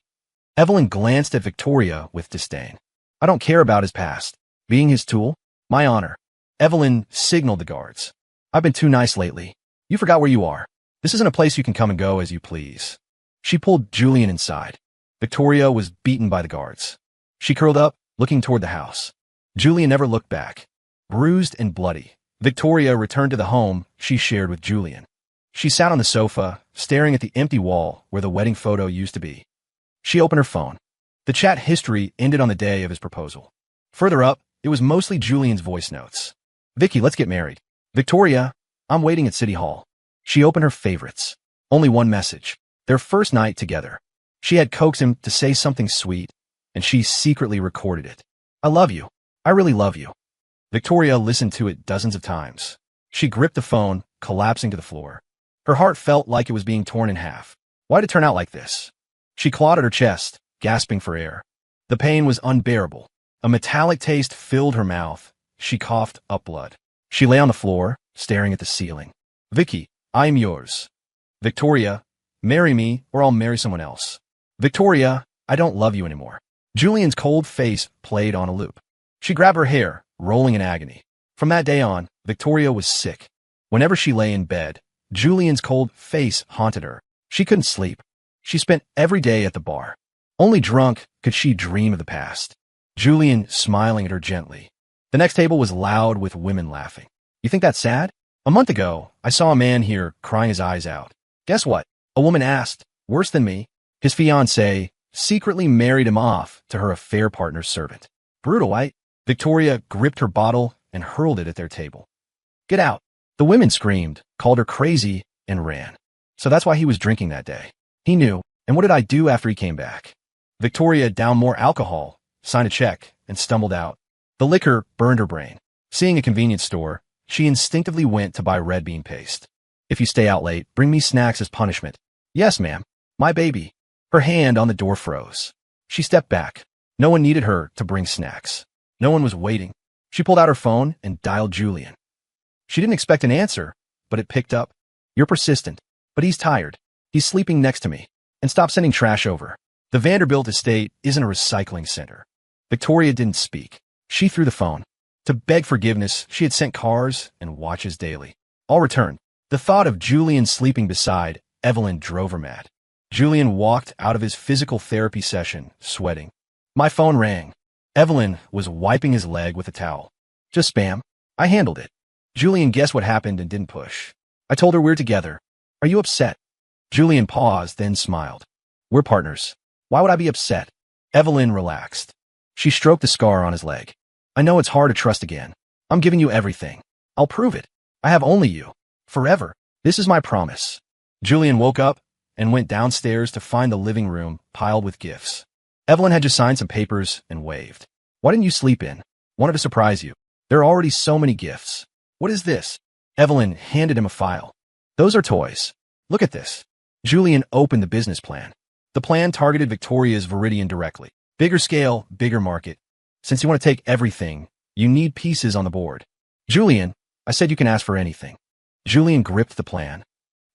Evelyn glanced at Victoria with disdain. I don't care about his past. Being his tool? My honor. Evelyn signaled the guards. I've been too nice lately. You forgot where you are. This isn't a place you can come and go as you please. She pulled Julian inside. Victoria was beaten by the guards. She curled up, looking toward the house. Julian never looked back. Bruised and bloody, Victoria returned to the home she shared with Julian. She sat on the sofa, staring at the empty wall where the wedding photo used to be. She opened her phone. The chat history ended on the day of his proposal. Further up, it was mostly Julian's voice notes. Vicky, let's get married. Victoria, I'm waiting at City Hall. She opened her favorites. Only one message. Their first night together. She had coaxed him to say something sweet, and she secretly recorded it. I love you. I really love you. Victoria listened to it dozens of times. She gripped the phone, collapsing to the floor. Her heart felt like it was being torn in half. Why'd it turn out like this? She clawed at her chest, gasping for air. The pain was unbearable. A metallic taste filled her mouth. She coughed up blood. She lay on the floor, staring at the ceiling. Vicky, I'm yours. Victoria, marry me or I'll marry someone else. Victoria, I don't love you anymore. Julian's cold face played on a loop. She grabbed her hair, rolling in agony. From that day on, Victoria was sick. Whenever she lay in bed, Julian's cold face haunted her. She couldn't sleep. She spent every day at the bar. Only drunk could she dream of the past. Julian smiling at her gently. The next table was loud with women laughing. You think that's sad? A month ago, I saw a man here crying his eyes out. Guess what? A woman asked, worse than me. His fiancée secretly married him off to her affair partner's servant. Brutal, right? Victoria gripped her bottle and hurled it at their table. Get out. The women screamed, called her crazy, and ran. So that's why he was drinking that day. He knew. And what did I do after he came back? Victoria downed more alcohol, signed a check, and stumbled out. The liquor burned her brain. Seeing a convenience store, she instinctively went to buy red bean paste. If you stay out late, bring me snacks as punishment. Yes, ma'am. My baby. Her hand on the door froze. She stepped back. No one needed her to bring snacks. No one was waiting. She pulled out her phone and dialed Julian. She didn't expect an answer, but it picked up. You're persistent, but he's tired. He's sleeping next to me. And stop sending trash over. The Vanderbilt estate isn't a recycling center. Victoria didn't speak. She threw the phone. To beg forgiveness, she had sent cars and watches daily. All returned. The thought of Julian sleeping beside Evelyn drove her mad. Julian walked out of his physical therapy session, sweating. My phone rang. Evelyn was wiping his leg with a towel. Just spam. I handled it. Julian guessed what happened and didn't push. I told her we're together. Are you upset? Julian paused, then smiled. We're partners. Why would I be upset? Evelyn relaxed. She stroked the scar on his leg. I know it's hard to trust again. I'm giving you everything. I'll prove it. I have only you. Forever. This is my promise. Julian woke up and went downstairs to find the living room piled with gifts. Evelyn had just signed some papers and waved. Why didn't you sleep in? Wanted to surprise you. There are already so many gifts. What is this? Evelyn handed him a file. Those are toys. Look at this. Julian opened the business plan. The plan targeted Victoria's Viridian directly. Bigger scale, bigger market. Since you want to take everything, you need pieces on the board. Julian, I said you can ask for anything. Julian gripped the plan.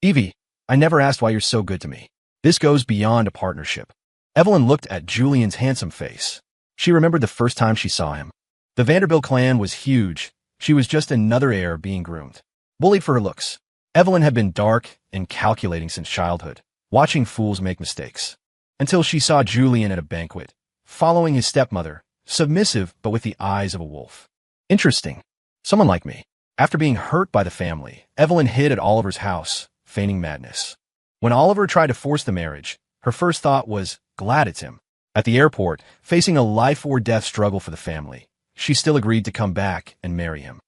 Evie, I never asked why you're so good to me. This goes beyond a partnership. Evelyn looked at Julian's handsome face. She remembered the first time she saw him. The Vanderbilt clan was huge. She was just another heir being groomed. Bullied for her looks. Evelyn had been dark and calculating since childhood, watching fools make mistakes. Until she saw Julian at a banquet, following his stepmother, submissive but with the eyes of a wolf. Interesting. Someone like me. After being hurt by the family, Evelyn hid at Oliver's house, feigning madness. When Oliver tried to force the marriage, her first thought was, glad it's him. At the airport, facing a life-or-death struggle for the family, she still agreed to come back and marry him.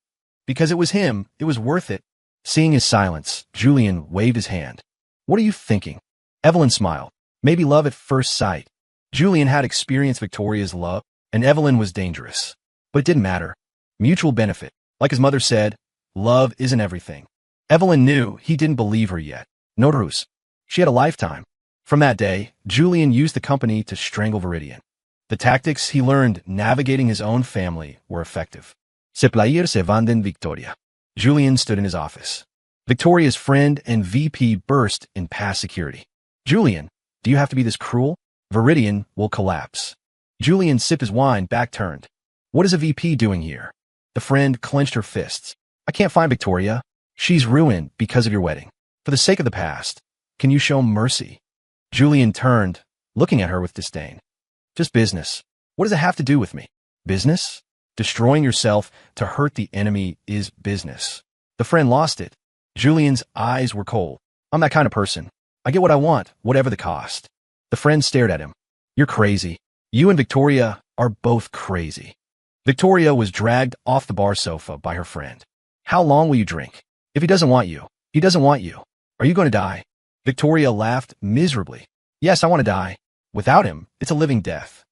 Because it was him, it was worth it. Seeing his silence, Julian waved his hand. What are you thinking? Evelyn smiled. Maybe love at first sight. Julian had experienced Victoria's love, and Evelyn was dangerous. But it didn't matter. Mutual benefit. Like his mother said, love isn't everything. Evelyn knew he didn't believe her yet. No ruse. She had a lifetime. From that day, Julian used the company to strangle Viridian. The tactics he learned navigating his own family were effective. Se player se vanden Victoria. Julian stood in his office. Victoria's friend and VP burst in past security. Julian, do you have to be this cruel? Viridian will collapse. Julian sipped his wine, back turned. What is a VP doing here? The friend clenched her fists. I can't find Victoria. She's ruined because of your wedding. For the sake of the past, can you show mercy? Julian turned, looking at her with disdain. Just business. What does it have to do with me? Business? Destroying yourself to hurt the enemy is business. The friend lost it. Julian's eyes were cold. I'm that kind of person. I get what I want, whatever the cost. The friend stared at him. You're crazy. You and Victoria are both crazy. Victoria was dragged off the bar sofa by her friend. How long will you drink? If he doesn't want you, he doesn't want you. Are you going to die? Victoria laughed miserably. Yes, I want to die. Without him, it's a living death.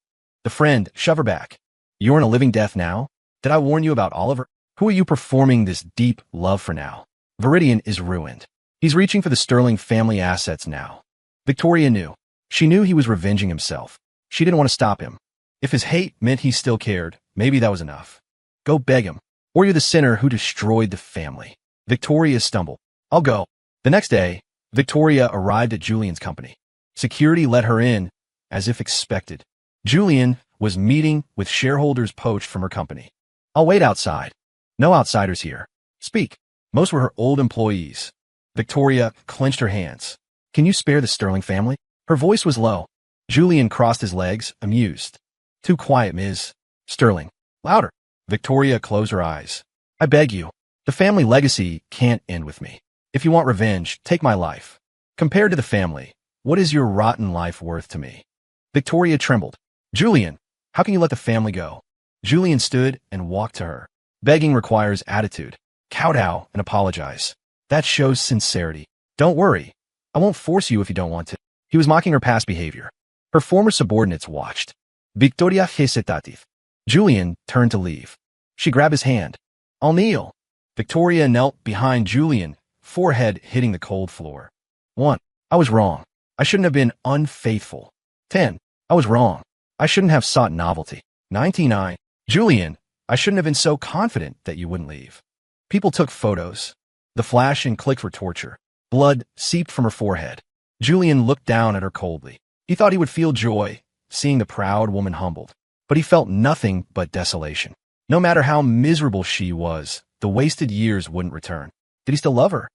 The friend shoved her back. You're in a living death now? Did I warn you about Oliver? Who are you performing this deep love for now? Viridian is ruined. He's reaching for the Sterling family assets now. Victoria knew. She knew he was revenging himself. She didn't want to stop him. If his hate meant he still cared, maybe that was enough. Go beg him, or you're the sinner who destroyed the family. Victoria stumbled. I'll go. The next day, Victoria arrived at Julian's company. Security let her in, as if expected. Julian was meeting with shareholders poached from her company. I'll wait outside. No outsiders here. Speak. Most were her old employees. Victoria clenched her hands. Can you spare the Sterling family? Her voice was low. Julian crossed his legs, amused. Too quiet, Ms. Sterling. Louder. Victoria closed her eyes. I beg you. The family legacy can't end with me. If you want revenge, take my life. Compared to the family, what is your rotten life worth to me? Victoria trembled. Julian, how can you let the family go? Julian stood and walked to her. Begging requires attitude. Kowtow and apologize. That shows sincerity. Don't worry. I won't force you if you don't want to. He was mocking her past behavior. Her former subordinates watched. Victoria hesitative. Julian turned to leave. She grabbed his hand. I'll kneel. Victoria knelt behind Julian, forehead hitting the cold floor. 1. I was wrong. I shouldn't have been unfaithful. 10. I was wrong. I shouldn't have sought novelty. 99. Julian, I shouldn't have been so confident that you wouldn't leave. People took photos. The flash and click for torture. Blood seeped from her forehead. Julian looked down at her coldly. He thought he would feel joy, seeing the proud woman humbled. But he felt nothing but desolation. No matter how miserable she was, the wasted years wouldn't return. Did he still love her?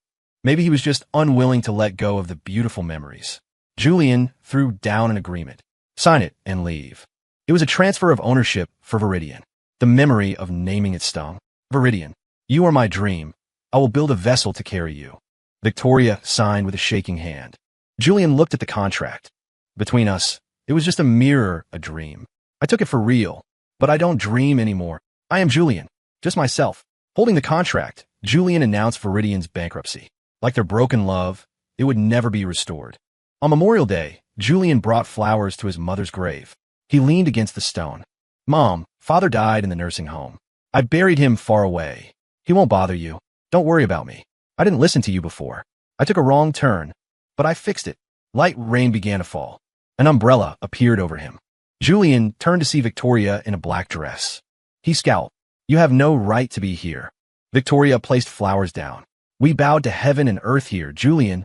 Maybe he was just unwilling to let go of the beautiful memories. Julian threw down an agreement. Sign it and leave. It was a transfer of ownership for Viridian. The memory of naming it stung. Viridian, you are my dream. I will build a vessel to carry you. Victoria signed with a shaking hand. Julian looked at the contract. Between us, it was just a mirror, a dream. I took it for real, but I don't dream anymore. I am Julian, just myself. Holding the contract, Julian announced Viridian's bankruptcy. Like their broken love, it would never be restored. On Memorial Day, Julian brought flowers to his mother's grave. He leaned against the stone. Mom, father died in the nursing home. I buried him far away. He won't bother you. Don't worry about me. I didn't listen to you before. I took a wrong turn, but I fixed it. Light rain began to fall. An umbrella appeared over him. Julian turned to see Victoria in a black dress. He scowled. You have no right to be here. Victoria placed flowers down. We bowed to heaven and earth here, Julian.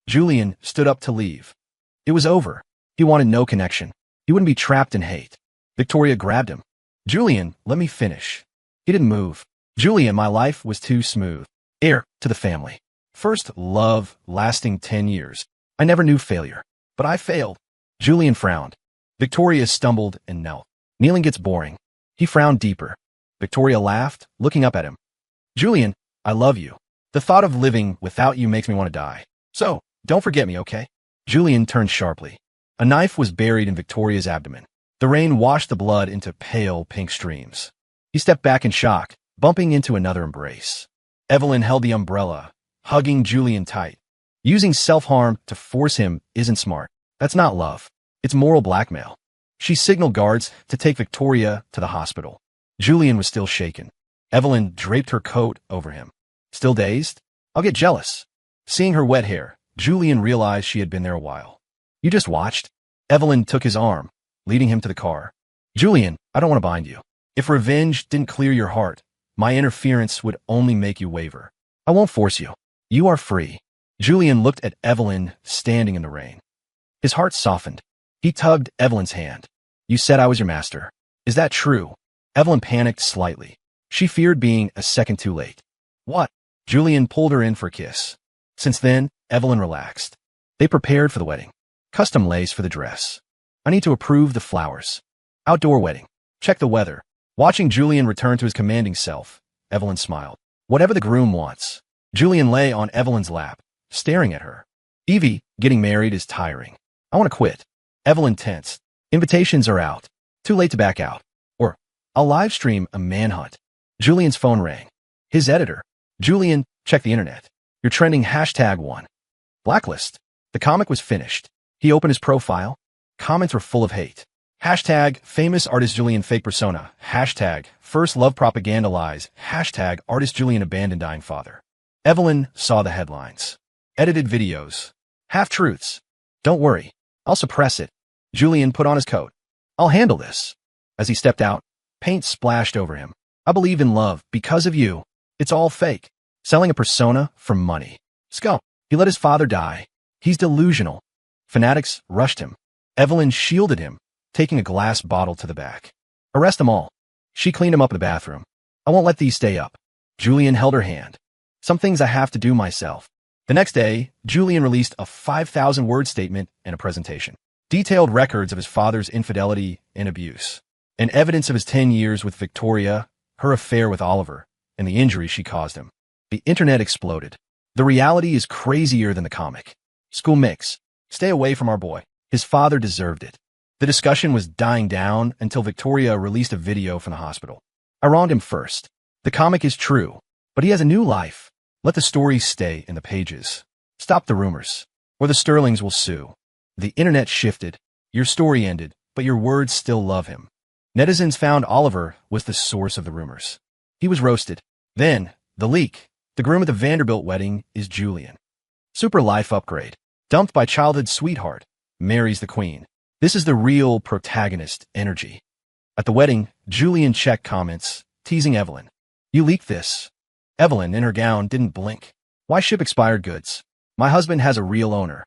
Julian stood up to leave. It was over. He wanted no connection. He wouldn't be trapped in hate. Victoria grabbed him. Julian, let me finish. He didn't move. Julian, my life was too smooth. Heir to the family. First love lasting 10 years. I never knew failure. But I failed. Julian frowned. Victoria stumbled and knelt. Kneeling gets boring. He frowned deeper. Victoria laughed, looking up at him. Julian, I love you. The thought of living without you makes me want to die. So, don't forget me, okay? Julian turned sharply. A knife was buried in Victoria's abdomen. The rain washed the blood into pale pink streams. He stepped back in shock, bumping into another embrace. Evelyn held the umbrella, hugging Julian tight. Using self-harm to force him isn't smart. That's not love. It's moral blackmail. She signaled guards to take Victoria to the hospital. Julian was still shaken. Evelyn draped her coat over him. Still dazed? I'll get jealous. Seeing her wet hair, Julian realized she had been there a while. You just watched? Evelyn took his arm, leading him to the car. Julian, I don't want to bind you. If revenge didn't clear your heart, my interference would only make you waver. I won't force you. You are free. Julian looked at Evelyn standing in the rain. His heart softened. He tugged Evelyn's hand. You said I was your master. Is that true? Evelyn panicked slightly. She feared being a second too late. What? Julian pulled her in for a kiss. Since then, Evelyn relaxed. They prepared for the wedding. Custom lace for the dress. I need to approve the flowers. Outdoor wedding. Check the weather. Watching Julian return to his commanding self, Evelyn smiled. Whatever the groom wants. Julian lay on Evelyn's lap, staring at her. Evie, getting married is tiring. I want to quit. Evelyn tensed. Invitations are out. Too late to back out. Or, I'll live stream a manhunt. Julian's phone rang. His editor. Julian, Check the internet. You're trending #1. Blacklist. The comic was finished. He opened his profile. Comments were full of hate. #famous artist Julian fake persona. #first love propaganda lies. #artist Julian abandoned dying father. Evelyn saw the headlines. Edited videos. Half-truths. Don't worry. I'll suppress it. Julian put on his coat. I'll handle this. As he stepped out, paint splashed over him. I believe in love because of you. It's all fake. Selling a persona for money. Scum. He let his father die. He's delusional. Fanatics rushed him. Evelyn shielded him, taking a glass bottle to the back. Arrest them all. She cleaned him up in the bathroom. I won't let these stay up. Julian held her hand. Some things I have to do myself. The next day, Julian released a 5,000-word statement and a presentation. Detailed records of his father's infidelity and abuse, and evidence of his 10 years with Victoria, her affair with Oliver, and the injury she caused him. The internet exploded. The reality is crazier than the comic. School mix. Stay away from our boy. His father deserved it. The discussion was dying down until Victoria released a video from the hospital. I wronged him first. The comic is true, but he has a new life. Let the story stay in the pages. Stop the rumors, or the Sterlings will sue. The internet shifted. Your story ended, but your words still love him. Netizens found Oliver was the source of the rumors. He was roasted. Then, the leak. The groom at the Vanderbilt wedding is Julian. Super life upgrade. Dumped by childhood sweetheart. Marries the queen. This is the real protagonist energy. At the wedding, Julian checked comments, teasing Evelyn. You leaked this. Evelyn, in her gown, didn't blink. Why ship expired goods? My husband has a real owner.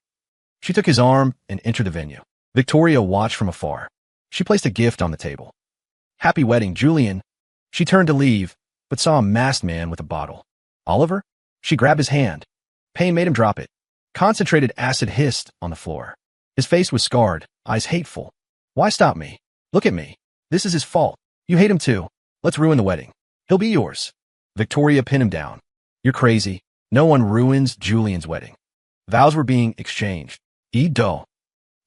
She took his arm and entered the venue. Victoria watched from afar. She placed a gift on the table. Happy wedding, Julian. She turned to leave, but saw a masked man with a bottle. Oliver? She grabbed his hand. Pain made him drop it. Concentrated acid hissed on the floor. His face was scarred, eyes hateful. Why stop me? Look at me. This is his fault. You hate him too. Let's ruin the wedding. He'll be yours. Victoria pinned him down. You're crazy. No one ruins Julian's wedding. Vows were being exchanged. Edo.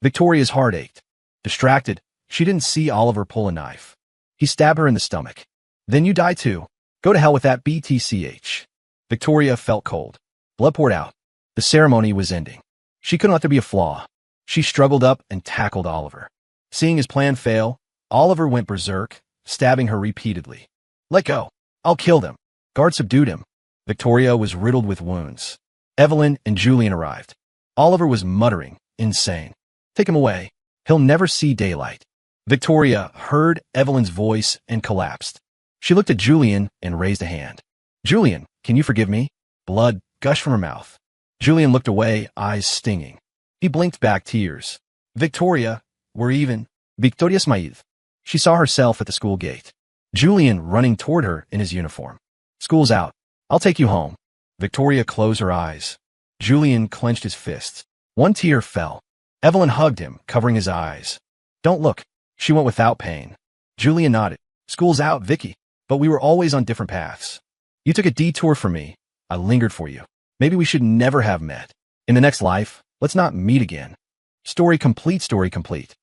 Victoria's heart ached. Distracted, she didn't see Oliver pull a knife. He stabbed her in the stomach. Then you die too. Go to hell with that BTCH. Victoria felt cold. Blood poured out. The ceremony was ending. She couldn't let there be a flaw. She struggled up and tackled Oliver. Seeing his plan fail, Oliver went berserk, stabbing her repeatedly. Let go. I'll kill them. Guards subdued him. Victoria was riddled with wounds. Evelyn and Julian arrived. Oliver was muttering, insane. Take him away. He'll never see daylight. Victoria heard Evelyn's voice and collapsed. She looked at Julian and raised a hand. Julian, can you forgive me? Blood gushed from her mouth. Julian looked away, eyes stinging. He blinked back tears. Victoria, we're even. Victoria smiled. She saw herself at the school gate. Julian running toward her in his uniform. School's out. I'll take you home. Victoria closed her eyes. Julian clenched his fists. One tear fell. Evelyn hugged him, covering his eyes. Don't look. She went without pain. Julian nodded. School's out, Vicky. But we were always on different paths. You took a detour for me. I lingered for you. Maybe we should never have met. In the next life, let's not meet again. Story complete, story complete.